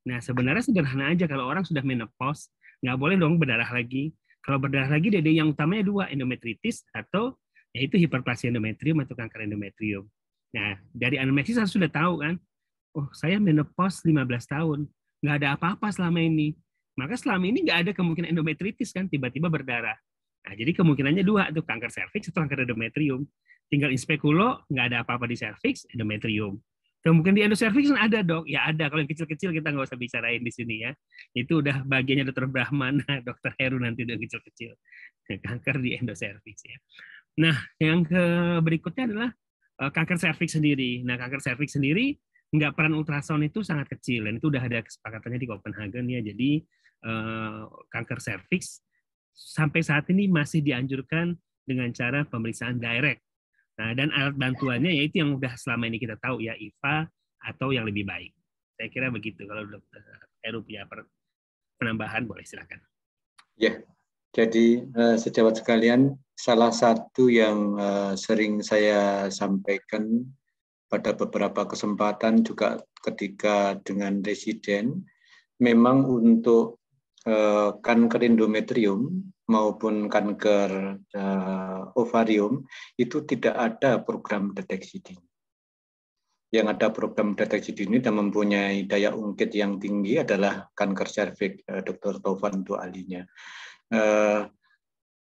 Nah, sebenarnya sederhana aja kalau orang sudah menopause, nggak boleh dong berdarah lagi. Kalau berdarah lagi, DD yang utamanya 2, endometritis atau yaitu hiperplasia endometrium atau kanker endometrium. Nah, dari anamnesis saya sudah tahu kan, oh saya menopause 15 tahun, nggak ada apa-apa selama ini. Maka selama ini nggak ada kemungkinan endometritis kan, tiba-tiba berdarah. Nah, jadi kemungkinannya 2, itu kanker serviks atau kanker endometrium. Tinggal inspekulo, nggak ada apa-apa di serviks, endometrium. Mungkin di endoservix ada dok, ya ada. Kalau yang kecil-kecil kita nggak usah bicarain di sini ya. Itu udah bagiannya dokter Brahmana, dokter Heru nanti udah kecil-kecil. Kanker di endoservix ya. Nah, yang berikutnya adalah kanker serviks sendiri. Nah, kanker serviks sendiri nggak peran ultrasound itu sangat kecil dan itu udah ada kesepakatannya di Copenhagen ya. Jadi kanker serviks sampai saat ini masih dianjurkan dengan cara pemeriksaan direct. Nah, dan alat bantuannya yaitu yang udah selama ini kita tahu ya, IVA atau yang lebih baik. Saya kira begitu. Kalau dokter Heru punya penambahan boleh silakan. Ya, jadi sejawat sekalian, salah satu yang sering saya sampaikan pada beberapa kesempatan juga ketika dengan residen, memang untuk kanker endometrium maupun kanker ovarium itu tidak ada program deteksi dini. Yang ada program deteksi dini dan mempunyai daya ungkit yang tinggi adalah kanker serviks, Dr. Taufan itu ahlinya.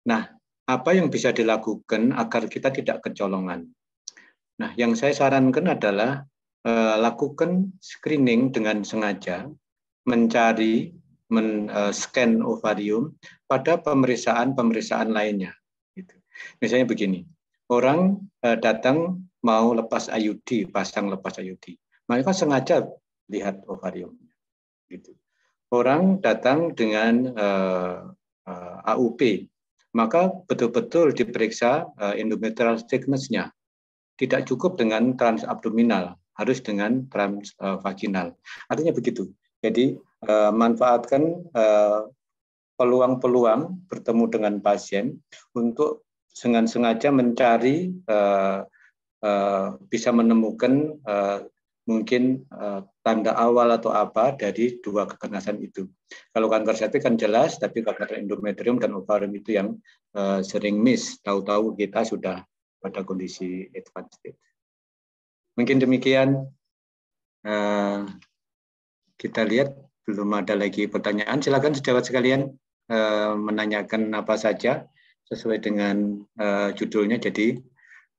Nah, apa yang bisa dilakukan agar kita tidak kecolongan? Nah, yang saya sarankan adalah lakukan screening dengan sengaja, mencari men-scan ovarium pada pemeriksaan lainnya. Misalnya begini, orang datang mau lepas IUD, pasang lepas IUD, maka sengaja lihat ovarium. Orang datang dengan AUP, maka betul-betul diperiksa endometrial thickness-nya. Tidak cukup dengan transabdominal, harus dengan transvaginal. Artinya begitu. Jadi manfaatkan peluang-peluang bertemu dengan pasien untuk dengan sengaja mencari bisa menemukan mungkin tanda awal atau apa dari 2 keganasan itu. Kalau kanker serviks kan jelas, tapi kanker endometrium dan ovarium itu yang sering miss. Tahu-tahu kita sudah pada kondisi advanced stage. Mungkin demikian. Kita lihat belum ada lagi pertanyaan, silakan sejawat sekalian menanyakan apa saja sesuai dengan judulnya. Jadi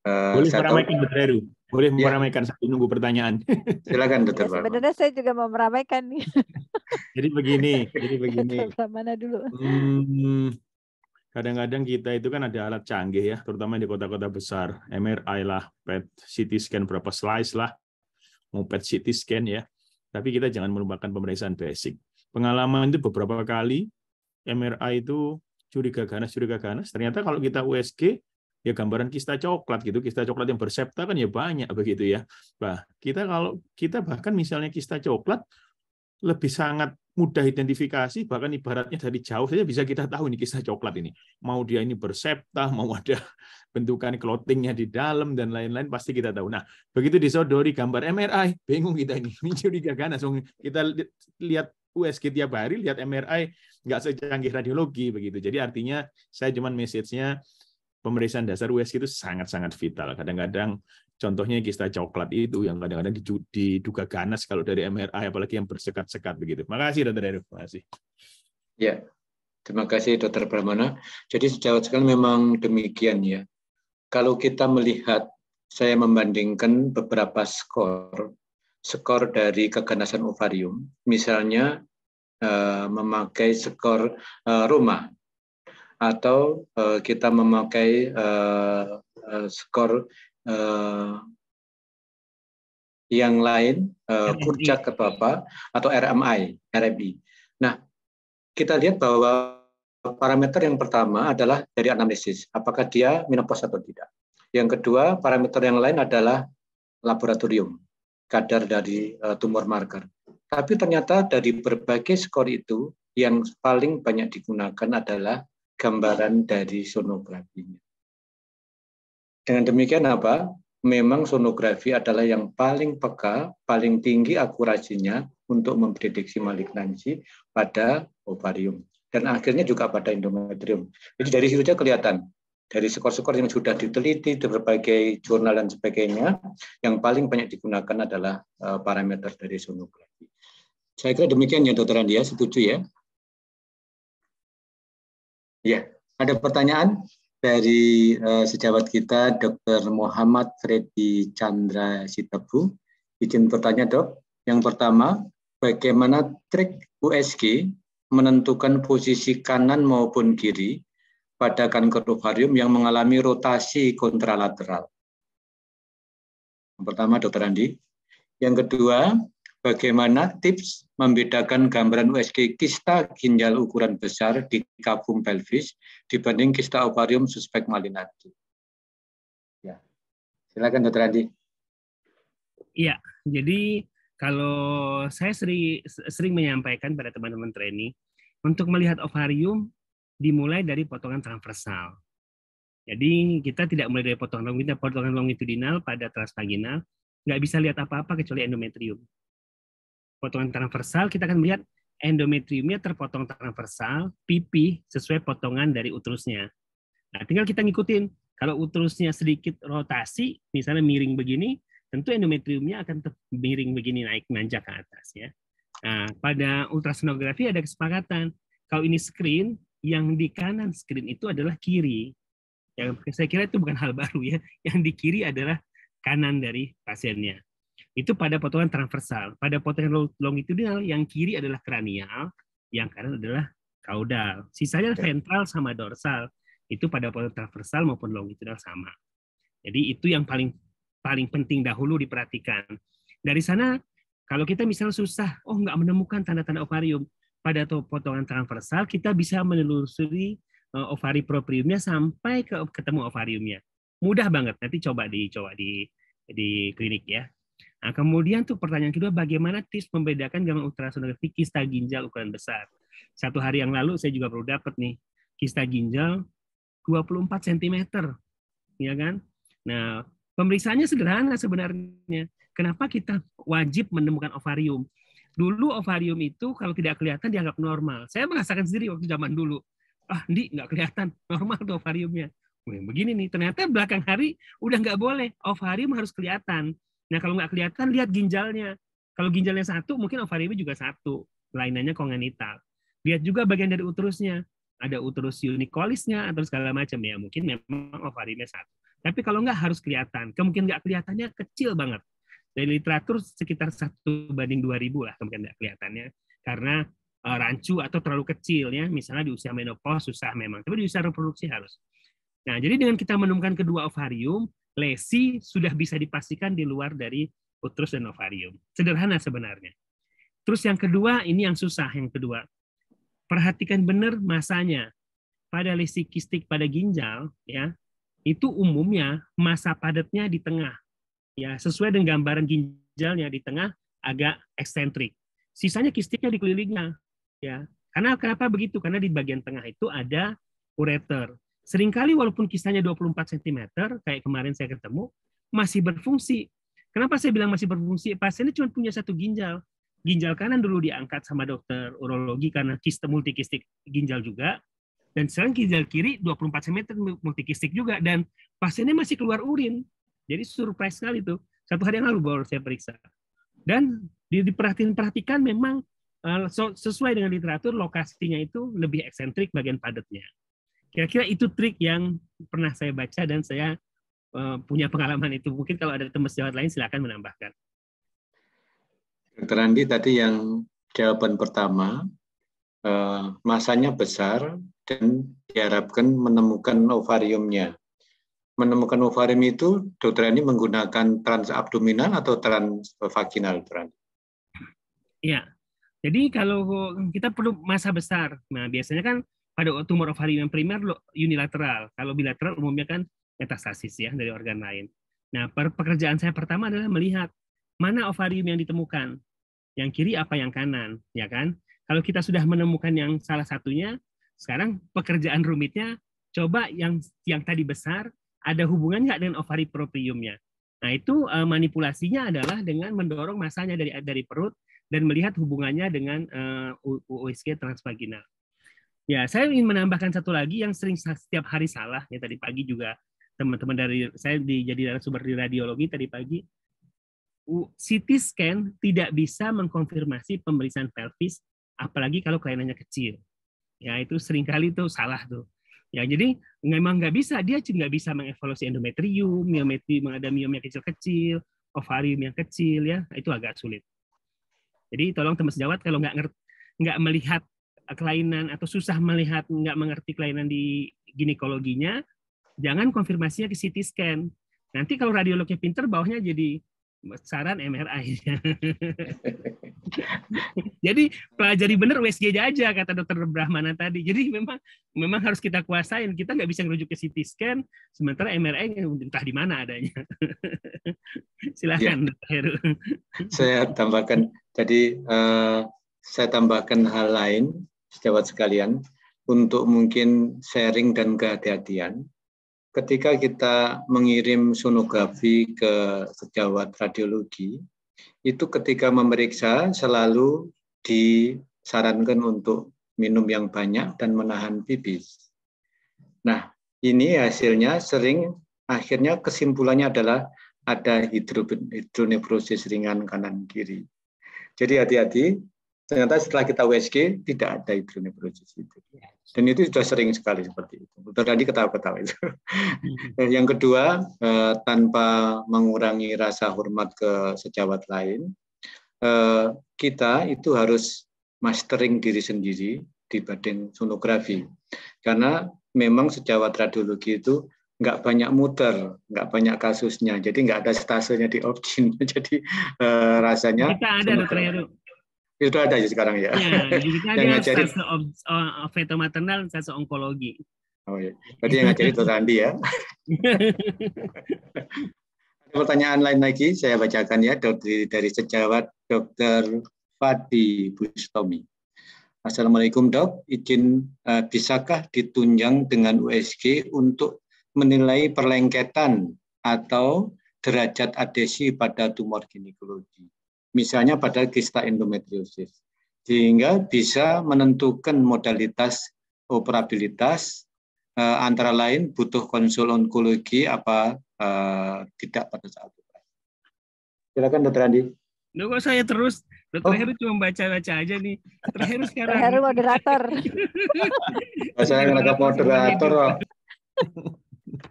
boleh meramaikan, Dr. Heru. Boleh Ya. meramaikan sambil nunggu pertanyaan. Silakan, Ya, Dr. Brahmana. sebenarnya saya juga mau meramaikan nih. Jadi begini. Dr. Brahmana dulu. Kadang-kadang kita itu kan ada alat canggih ya, terutama di kota-kota besar, MRI lah, PET, CT scan berapa slice lah, mau PET CT scan ya. Tapi kita jangan melupakan pemeriksaan basic. Pengalaman itu beberapa kali MRI itu curiga ganas. Ternyata kalau kita USG ya gambaran kista coklat gitu, kista coklat yang bersepta kan ya banyak begitu ya. Nah, kalau kita bahkan misalnya kista coklat lebih sangat mudah identifikasi, bahkan ibaratnya dari jauh saja bisa kita tahu ini kista coklat ini. Mau dia ini bersepta, mau ada bentukan clottingnya di dalam dan lain-lain pasti kita tahu. Nah, begitu disodori gambar MRI, bingung kita ini curiga ganas. Kita lihat USG tiap hari, lihat MRI nggak secanggih radiologi begitu. Jadi artinya saya cuman message-nya pemeriksaan dasar USG itu sangat-sangat vital. Kadang-kadang contohnya kista coklat itu yang kadang-kadang diduga ganas kalau dari MRI, apalagi yang bersekat-sekat begitu. Makasih, Dr. Heru. Makasih. Ya, terima kasih, Dr. Brahmana. Jadi sejawat sekali memang demikian ya. Kalau kita melihat, saya membandingkan beberapa skor dari keganasan ovarium, misalnya memakai skor rumah, atau kita memakai skor yang lain, kurcak atau apa, atau RMI. Nah, kita lihat bahwa parameter yang pertama adalah dari anamnesis, apakah dia menopause atau tidak. Yang kedua, parameter yang lain adalah laboratorium, kadar dari tumor marker. Tapi ternyata dari berbagai skor itu, yang paling banyak digunakan adalah gambaran dari sonografinya. Dengan demikian apa? Memang sonografi adalah yang paling peka, paling tinggi akurasinya untuk memprediksi malignansi pada ovarium. Dan akhirnya juga pada endometrium. Jadi dari situ saja kelihatan. Dari skor-skor yang sudah diteliti di berbagai jurnal dan sebagainya, yang paling banyak digunakan adalah parameter dari sonografi. Saya kira demikian ya, Dr. Andia, setuju ya? Ya, ada pertanyaan dari sejawat kita, Dr. Muhammad Freddy Chandra Sitebu. Izin bertanya, Dok. Yang pertama, bagaimana trik USG menentukan posisi kanan maupun kiri pada kanker ovarium yang mengalami rotasi kontralateral? Yang pertama, Dr. Andi. Yang kedua, bagaimana tips membedakan gambaran USG kista ginjal ukuran besar di cavum pelvis dibanding kista ovarium suspek malignanti? Ya, silakan Dr. Andi. Iya, jadi kalau saya sering menyampaikan pada teman-teman trainee, untuk melihat ovarium dimulai dari potongan transversal. Jadi kita tidak mulai dari potongan longitudinal pada transvaginal, nggak bisa lihat apa-apa kecuali endometrium. Potongan transversal kita akan melihat endometriumnya terpotong transversal, pipih sesuai potongan dari uterusnya. Nah, tinggal kita ngikutin. Kalau uterusnya sedikit rotasi, misalnya miring begini, tentu endometriumnya akan miring begini, naik nanjak ke atas ya. Nah, pada ultrasonografi ada kesepakatan. Kalau ini screen, yang di kanan screen itu adalah kiri. Yang saya kira itu bukan hal baru ya. Yang di kiri adalah kanan dari pasiennya. Itu pada potongan transversal. Pada potongan longitudinal, yang kiri adalah kranial, yang kanan adalah kaudal. Sisanya ventral sama dorsal. Itu pada potongan transversal maupun longitudinal sama. Jadi itu yang paling penting dahulu diperhatikan. Dari sana, kalau kita misalnya susah, nggak menemukan tanda-tanda ovarium, pada potongan transversal kita bisa menelusuri ovari propriumnya sampai ketemu ovariumnya. Mudah banget, nanti coba di klinik ya. Nah, kemudian tuh pertanyaan kedua, bagaimana tips membedakan gambaran ultrasonografi kista ginjal ukuran besar? 1 hari yang lalu saya juga baru dapat nih, kista ginjal 24 cm, ya kan? Nah, pemeriksaannya sederhana sebenarnya. Kenapa kita wajib menemukan ovarium? Dulu ovarium itu kalau tidak kelihatan dianggap normal. Saya merasakan sendiri waktu zaman dulu. Nggak kelihatan, normal tuh ovariumnya. Begini nih, ternyata belakang hari udah nggak boleh. Ovarium harus kelihatan. Nah, kalau nggak kelihatan, lihat ginjalnya. Kalau ginjalnya 1, mungkin ovariumnya juga 1. kelainannya kongenital. Lihat juga bagian dari uterusnya, ada uterus unicolisnya atau segala macam ya, mungkin memang ovariumnya satu. Tapi kalau nggak harus kelihatan, kemungkinan nggak kelihatannya kecil banget. Dari literatur sekitar 1:2000 lah kemungkinan nggak kelihatannya, karena rancu atau terlalu kecil ya, misalnya di usia menopause susah memang, tapi di usia reproduksi harus. Nah, jadi dengan kita menemukan kedua ovarium, lesi sudah bisa dipastikan di luar dari uterus dan ovarium. Sederhana sebenarnya. Terus yang kedua, ini yang susah yang kedua. Perhatikan benar masanya. Pada lesi kistik pada ginjal, ya, itu umumnya masa padatnya di tengah. Ya, sesuai dengan gambaran ginjalnya di tengah agak eksentrik. Sisanya kistiknya di kelilingnya. Ya, karena kenapa begitu? Karena di bagian tengah itu ada ureter. Seringkali walaupun kisahnya 24 cm, kayak kemarin saya ketemu, masih berfungsi. Kenapa saya bilang masih berfungsi? Pasiennya cuma punya satu ginjal. Ginjal kanan dulu diangkat sama dokter urologi karena kiste multikistik ginjal juga. Dan sekarang ginjal kiri 24 cm multikistik juga. Dan pasiennya masih keluar urin. Jadi surprise sekali tuh. 1 hari yang lalu baru saya periksa. Dan diperhatikan memang sesuai dengan literatur, lokasinya itu lebih eksentrik bagian padatnya. Kira-kira itu trik yang pernah saya baca dan saya punya pengalaman itu. Mungkin kalau ada teman sejawat lain silakan menambahkan. Dr. Andi tadi yang jawaban pertama, masanya besar dan diharapkan menemukan ovariumnya. Menemukan ovarium itu, Dr. Andi menggunakan transabdominal atau transvaginal, Dr. Andi? Iya. Jadi kalau kita perlu masa besar, nah biasanya kan pada tumor ovarium yang primer unilateral. Kalau bilateral umumnya kan metastasis ya dari organ lain. Nah, pekerjaan saya pertama adalah melihat mana ovarium yang ditemukan. Yang kiri apa yang kanan, ya kan? Kalau kita sudah menemukan yang salah satunya, sekarang pekerjaan rumitnya coba yang tadi besar ada hubungan nggak dengan ovari propriumnya. Nah, itu manipulasinya adalah dengan mendorong masanya dari perut dan melihat hubungannya dengan USG transvaginal. Ya, saya ingin menambahkan satu lagi yang sering setiap hari salah. Ya, tadi pagi juga teman-teman dari saya jadi narasumber di radiologi tadi pagi. CT scan tidak bisa mengkonfirmasi pemeriksaan pelvis, apalagi kalau kelainannya kecil. Ya, itu seringkali itu salah tuh. Ya, jadi memang nggak bisa, dia nggak bisa mengevaluasi endometrium, ada miom yang kecil-kecil, ovarium yang kecil, ya itu agak sulit. Jadi tolong teman sejawat kalau nggak melihat kelainan atau susah melihat, nggak mengerti kelainan di ginekologinya, jangan konfirmasinya ke CT scan. Nanti kalau radiolognya pinter, bawahnya jadi saran MRI. Jadi pelajari benar USG aja kata Dokter Brahmana tadi. Jadi memang harus kita kuasain. Kita nggak bisa ngerujuk ke CT scan, sementara MRI entah di mana adanya. Silakan, Dr. Heru. Saya tambahkan. Jadi saya tambahkan hal lain, sejawat sekalian, untuk mungkin sharing dan kehati-hatian. Ketika kita mengirim sonografi ke sejawat radiologi, itu ketika memeriksa selalu disarankan untuk minum yang banyak dan menahan pipis. Nah, ini hasilnya sering akhirnya kesimpulannya adalah ada hidronefrosis ringan kanan kiri. Jadi hati-hati, ternyata setelah kita USG tidak ada hidronefrosis itu. Dan itu sudah sering sekali seperti itu. Dokter Andi ketawa-ketawa itu. Yang kedua, tanpa mengurangi rasa hormat ke sejawat lain, kita itu harus mastering diri sendiri dibanding sonografi. Karena memang sejawat radiologi itu nggak banyak muter, nggak banyak kasusnya. Jadi nggak ada stasenya di Opjin. Jadi rasanya... Kita ada, Dokter Heru. Itu ada ya sekarang ya. Ya, jadi kita ada stase fetomaternal, stase onkologi. Oh iya. Berarti yang ngajari Dr. Andi ya. Ada pertanyaan lain lagi, saya bacakan ya dari sejawat Dr. Fadi Bustomi. Assalamualaikum Dok, izin bisakah ditunjang dengan USG untuk menilai perlengketan atau derajat adhesi pada tumor ginekologi? Misalnya pada kista endometriosis, sehingga bisa menentukan modalitas operabilitas, antara lain butuh konsul onkologi apa tidak pada saat operasi. Silakan Dr. Andi. Kok saya terus Dokter Heru cuma baca-baca aja nih. Dokter Heru sekarang. Dokter Heru moderator. Saya ngerangkap moderator.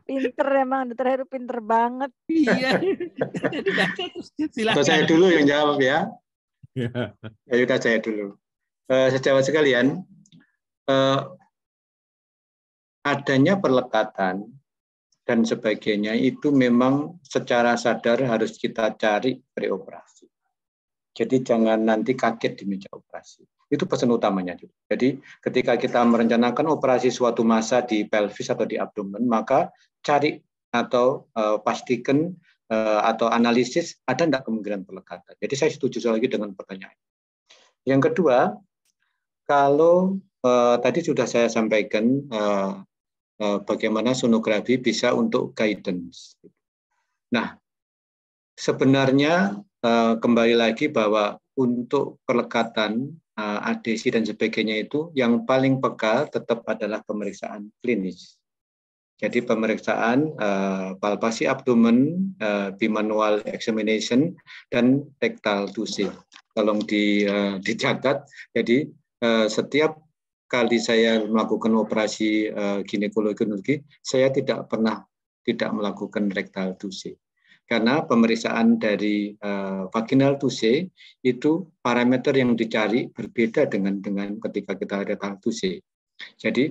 Pinter emang, Dokter Heru pinter banget. Iya. Silakan. Atau saya dulu yang jawab ya. Ya udah saya dulu. Sejawat sekalian, adanya perlekatan dan sebagainya itu memang secara sadar harus kita cari preoperasi. Jadi jangan nanti kaget di meja operasi. Itu pesan utamanya. Jadi ketika kita merencanakan operasi suatu massa di pelvis atau di abdomen, maka cari atau pastikan atau analisis ada enggak kemungkinan perlekatan. Jadi saya setuju lagi dengan pertanyaan. Yang kedua, kalau tadi sudah saya sampaikan bagaimana sonografi bisa untuk guidance. Nah, sebenarnya kembali lagi bahwa untuk perlekatan, adesi dan sebagainya itu yang paling peka tetap adalah pemeriksaan klinis. Jadi pemeriksaan palpasi abdomen, bimanual examination, dan rectal touche. Tolong dicatat. Jadi setiap kali saya melakukan operasi ginekologi, saya tidak pernah tidak melakukan rectal touche. Karena pemeriksaan dari vaginal touche itu parameter yang dicari berbeda dengan ketika kita rectal touche. Jadi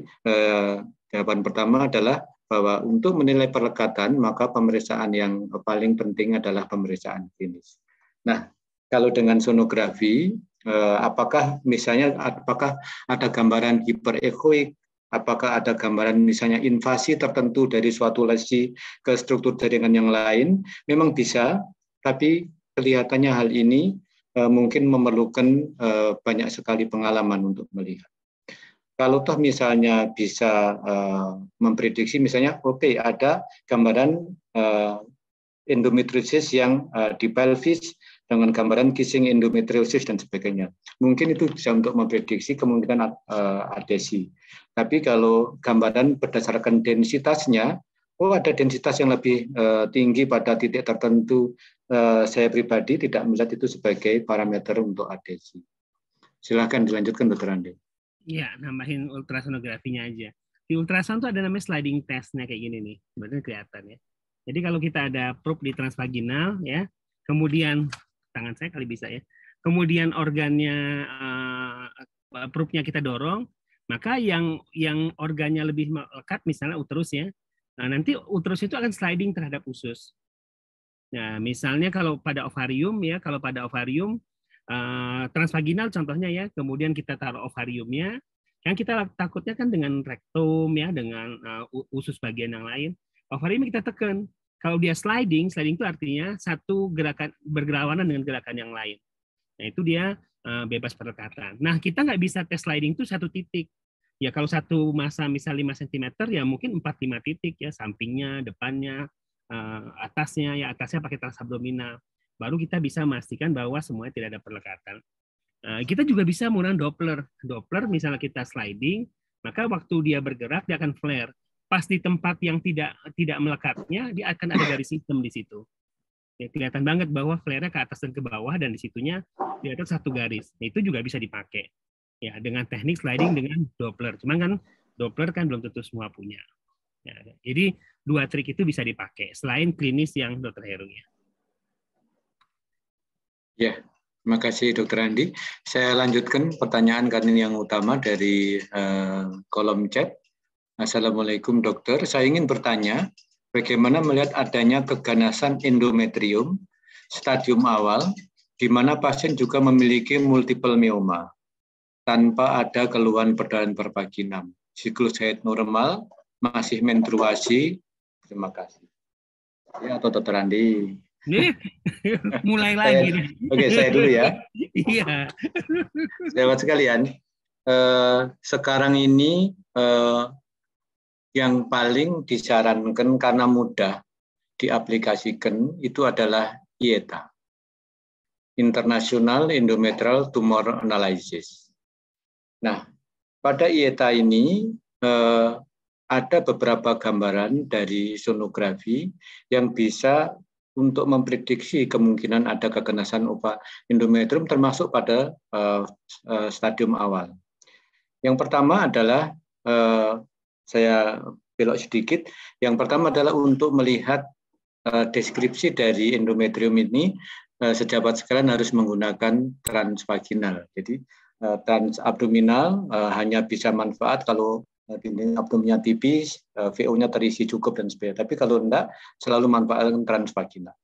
jawaban pertama adalah bahwa untuk menilai perlekatan maka pemeriksaan yang paling penting adalah pemeriksaan klinis. Nah, kalau dengan sonografi apakah ada gambaran hiperechoik, apakah ada gambaran misalnya invasi tertentu dari suatu lesi ke struktur jaringan yang lain, memang bisa, tapi kelihatannya hal ini mungkin memerlukan banyak sekali pengalaman untuk melihat. Kalau toh misalnya bisa memprediksi misalnya, oke, ada gambaran endometriosis yang di pelvis dengan gambaran kissing endometriosis dan sebagainya. Mungkin itu bisa untuk memprediksi kemungkinan adesi. Tapi kalau gambaran berdasarkan densitasnya, ada densitas yang lebih tinggi pada titik tertentu, saya pribadi tidak melihat itu sebagai parameter untuk adesi. Silakan dilanjutkan, Dr. Andi. Iya, nambahin ultrasonografinya aja. Di ultrasound tuh ada namanya sliding testnya kayak gini nih, sebenarnya kelihatan ya. Jadi kalau kita ada probe di transvaginal ya, kemudian tangan saya kali bisa ya, kemudian organnya probe-nya kita dorong, maka yang organnya lebih melekat misalnya uterus ya, nah nanti uterus itu akan sliding terhadap usus. Nah misalnya kalau pada ovarium ya, transvaginal contohnya ya, kemudian kita taruh ovariumnya, yang kita takutnya kan dengan rektum ya, dengan usus bagian yang lain, ovarium kita tekan. Kalau dia sliding itu artinya satu gerakan bergerawanan dengan gerakan yang lain. Nah itu dia bebas perlekatan. Nah kita nggak bisa tes sliding itu satu titik. Ya kalau satu massa misal 5 cm ya mungkin 4-5 titik ya, sampingnya, depannya, atasnya pakai transabdominal. Baru kita bisa memastikan bahwa semuanya tidak ada perlekatan. Kita juga bisa menggunakan Doppler. Doppler misalnya kita sliding, maka waktu dia bergerak dia akan flare. Pas di tempat yang tidak melekatnya, dia akan ada garis hitam di situ. Ya, kelihatan banget bahwa flare-nya ke atas dan ke bawah, dan di situnya di atas satu garis. Itu juga bisa dipakai. Ya, dengan teknik sliding dengan Doppler. Cuman kan Doppler kan belum tentu semua punya. Ya, jadi dua trik itu bisa dipakai selain klinis yang Dr. Heru ya. Ya, terima kasih Dr. Andi. Saya lanjutkan pertanyaan karena yang utama dari kolom chat. Assalamualaikum dokter, saya ingin bertanya bagaimana melihat adanya keganasan endometrium stadium awal di mana pasien juga memiliki multiple myoma tanpa ada keluhan perdarahan pervaginam. Siklus haid normal, masih menstruasi. Terima kasih. Ya, atau Dr. Andi. Nih, mulai lagi. Oke, saya dulu ya. Iya. Sahabat sekalian, sekarang ini yang paling disarankan karena mudah diaplikasikan itu adalah IETA, International Endometrial Tumor Analysis. Nah, pada IETA ini ada beberapa gambaran dari sonografi yang bisa untuk memprediksi kemungkinan ada keganasan endometrium termasuk pada stadium awal. Yang pertama adalah saya belok sedikit. Yang pertama adalah untuk melihat deskripsi dari endometrium ini. Sejawat sekalian harus menggunakan transvaginal. Jadi transabdominal hanya bisa manfaat kalau dinding abdomennya tipis, VO-nya terisi cukup dan sebagainya. Tapi kalau enggak, selalu manfaatkan transvaginal.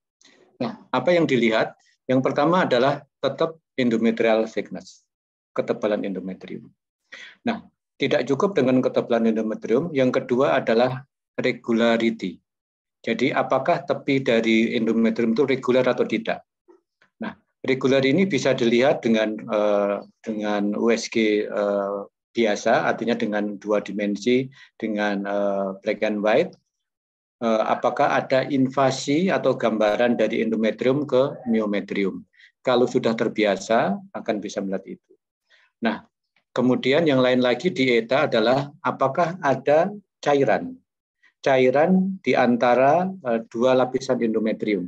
Nah, apa yang dilihat? Yang pertama adalah tetap endometrial thickness, ketebalan endometrium. Nah, tidak cukup dengan ketebalan endometrium. Yang kedua adalah regularity. Jadi, apakah tepi dari endometrium itu regular atau tidak? Nah, regular ini bisa dilihat dengan USG biasa, artinya dengan 2 dimensi, dengan black and white. Apakah ada invasi atau gambaran dari endometrium ke myometrium? Kalau sudah terbiasa, akan bisa melihat itu. Nah, kemudian yang lain lagi di ETA adalah apakah ada cairan di antara 2 lapisan endometrium.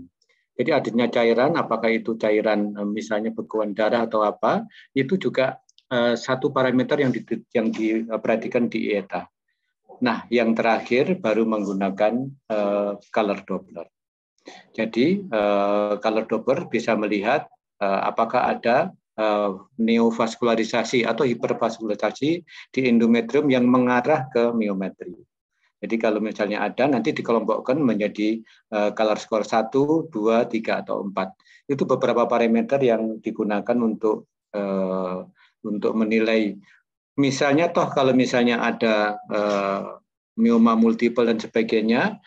Jadi adanya cairan, apakah itu cairan misalnya bekuan darah atau apa, itu juga satu parameter yang diperhatikan di ETA. Nah, yang terakhir baru menggunakan color Doppler. Jadi color Doppler bisa melihat apakah ada neovaskularisasi atau hipervaskularisasi di endometrium yang mengarah ke myometrium. Jadi kalau misalnya ada, nanti dikelompokkan menjadi color score 1, 2, 3, atau 4. Itu beberapa parameter yang digunakan untuk menilai. Misalnya kalau misalnya ada myoma multiple dan sebagainya,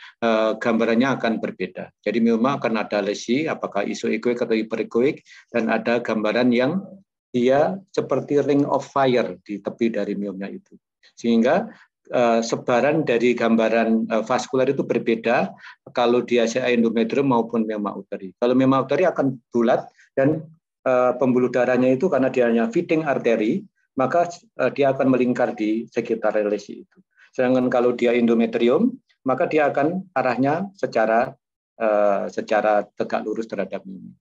gambarannya akan berbeda. Jadi myoma akan ada lesi, apakah isoegoik atau hiperegoik, dan ada gambaran yang dia seperti ring of fire di tepi dari myoma itu. Sehingga sebaran dari gambaran vaskular itu berbeda kalau dia endometrium maupun myoma uteri. Kalau myoma uteri akan bulat dan pembuluh darahnya itu karena dia hanya feeding arteri, maka dia akan melingkar di sekitar lesi itu. Sedangkan kalau dia endometrium, maka dia akan arahnya secara tegak lurus terhadap myoma.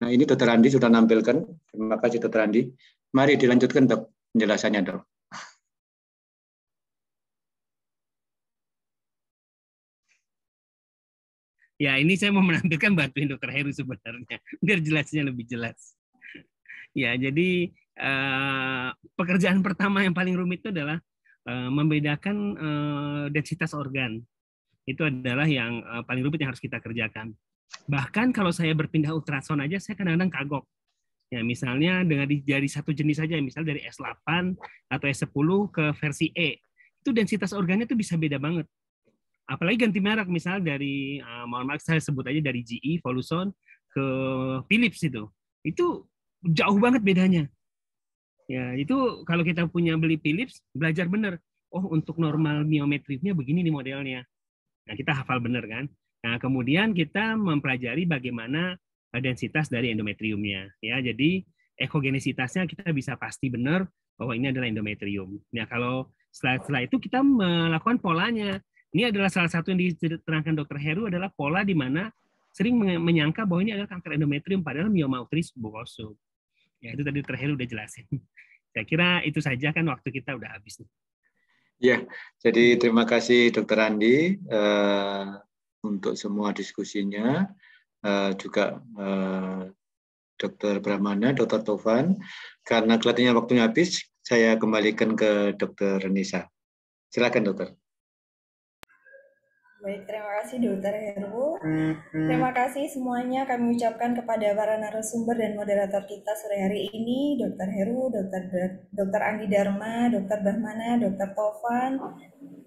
Nah, ini Dr. Andi sudah nampilkan. Terima kasih Dr. Andi. Mari dilanjutkan Dok penjelasannya Dok. Ya, ini saya mau menampilkan bantuin Dr. Heru sebenarnya, biar jelasnya lebih jelas. Ya, jadi pekerjaan pertama yang paling rumit itu adalah membedakan densitas organ. Itu adalah yang paling rumit yang harus kita kerjakan. Bahkan kalau saya berpindah ultrason aja, saya kadang-kadang kagok. Ya, misalnya dari satu jenis saja, misalnya dari S8 atau S10 ke versi E, itu densitas organnya itu bisa beda banget. Apalagi ganti merek, misal dari mohon maaf saya sebut aja dari GE Voluson ke Philips itu jauh banget bedanya. Ya, itu kalau kita punya beli Philips, belajar benar. Oh, untuk normal myometriumnya begini nih modelnya. Nah, kita hafal benar kan. Nah, kemudian kita mempelajari bagaimana densitas dari endometriumnya. Ya, jadi ekogenesitasnya kita bisa pasti benar bahwa ini adalah endometrium. Nah, kalau setelah itu kita melakukan polanya. Ini adalah salah satu yang diterangkan Dr. Heru adalah pola di mana sering menyangka bahwa ini adalah kanker endometrium padahal myoma uteri submucosa. Ya, itu tadi Dr. Heru udah jelasin. Saya kira itu saja kan waktu kita udah habis. Ya, jadi terima kasih Dr. Andi untuk semua diskusinya, juga Dr. Brahmana, Dr. Tovan. Karena kelihatannya waktunya habis, saya kembalikan ke Dr. Nisa. Silakan Dokter. Baik, terima kasih Dr. Heru. Terima kasih semuanya kami ucapkan kepada para narasumber dan moderator kita sore hari ini, Dr. Heru, Dr. Andi Dharma, Dr. Brahmana, Dr. Tovan.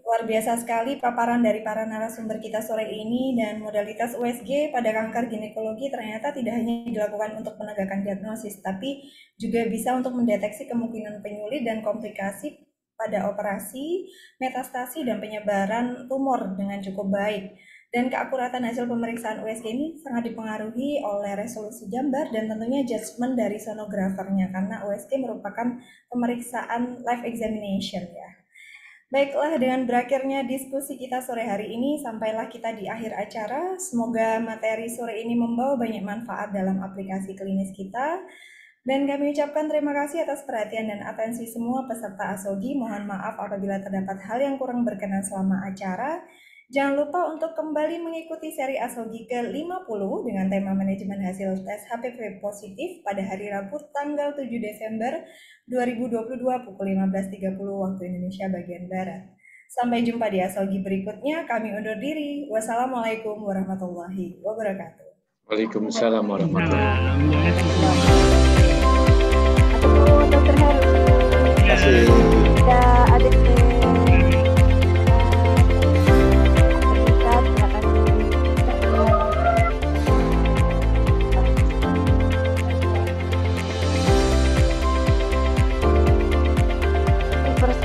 Luar biasa sekali paparan dari para narasumber kita sore ini, dan modalitas USG pada kanker ginekologi ternyata tidak hanya dilakukan untuk penegakan diagnosis, tapi juga bisa untuk mendeteksi kemungkinan penyulit dan komplikasi pada operasi, metastasi, dan penyebaran tumor dengan cukup baik. Dan keakuratan hasil pemeriksaan USG ini sangat dipengaruhi oleh resolusi gambar dan tentunya judgement dari sonografernya, karena USG merupakan pemeriksaan live examination ya. Baiklah, dengan berakhirnya diskusi kita sore hari ini, sampailah kita di akhir acara. Semoga materi sore ini membawa banyak manfaat dalam aplikasi klinis kita. Dan kami ucapkan terima kasih atas perhatian dan atensi semua peserta ASOGI. Mohon maaf apabila terdapat hal yang kurang berkenan selama acara. Jangan lupa untuk kembali mengikuti seri ASOGI ke-50 dengan tema manajemen hasil tes HPV positif pada hari Rabu tanggal 7 Desember 2022 pukul 15.30 waktu Indonesia bagian Barat. Sampai jumpa di ASOGI berikutnya. Kami undur diri. Wassalamualaikum warahmatullahi wabarakatuh. Waalaikumsalam warahmatullahi Aduh, Dokter Heru. Terima kasih. Ya, adik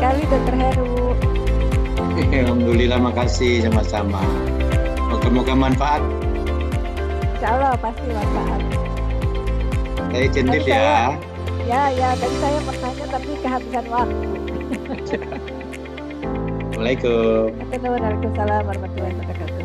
sekali Dokter Heru. Alhamdulillah, makasih sama-sama. Semoga manfaat. Insya Allah pasti manfaat. Saya jentif ya. Ya, tadi saya mau tanya tapi kehabisan waktu. Assalamualaikum. Waalaikumsalam warahmatullahi wabarakatuh.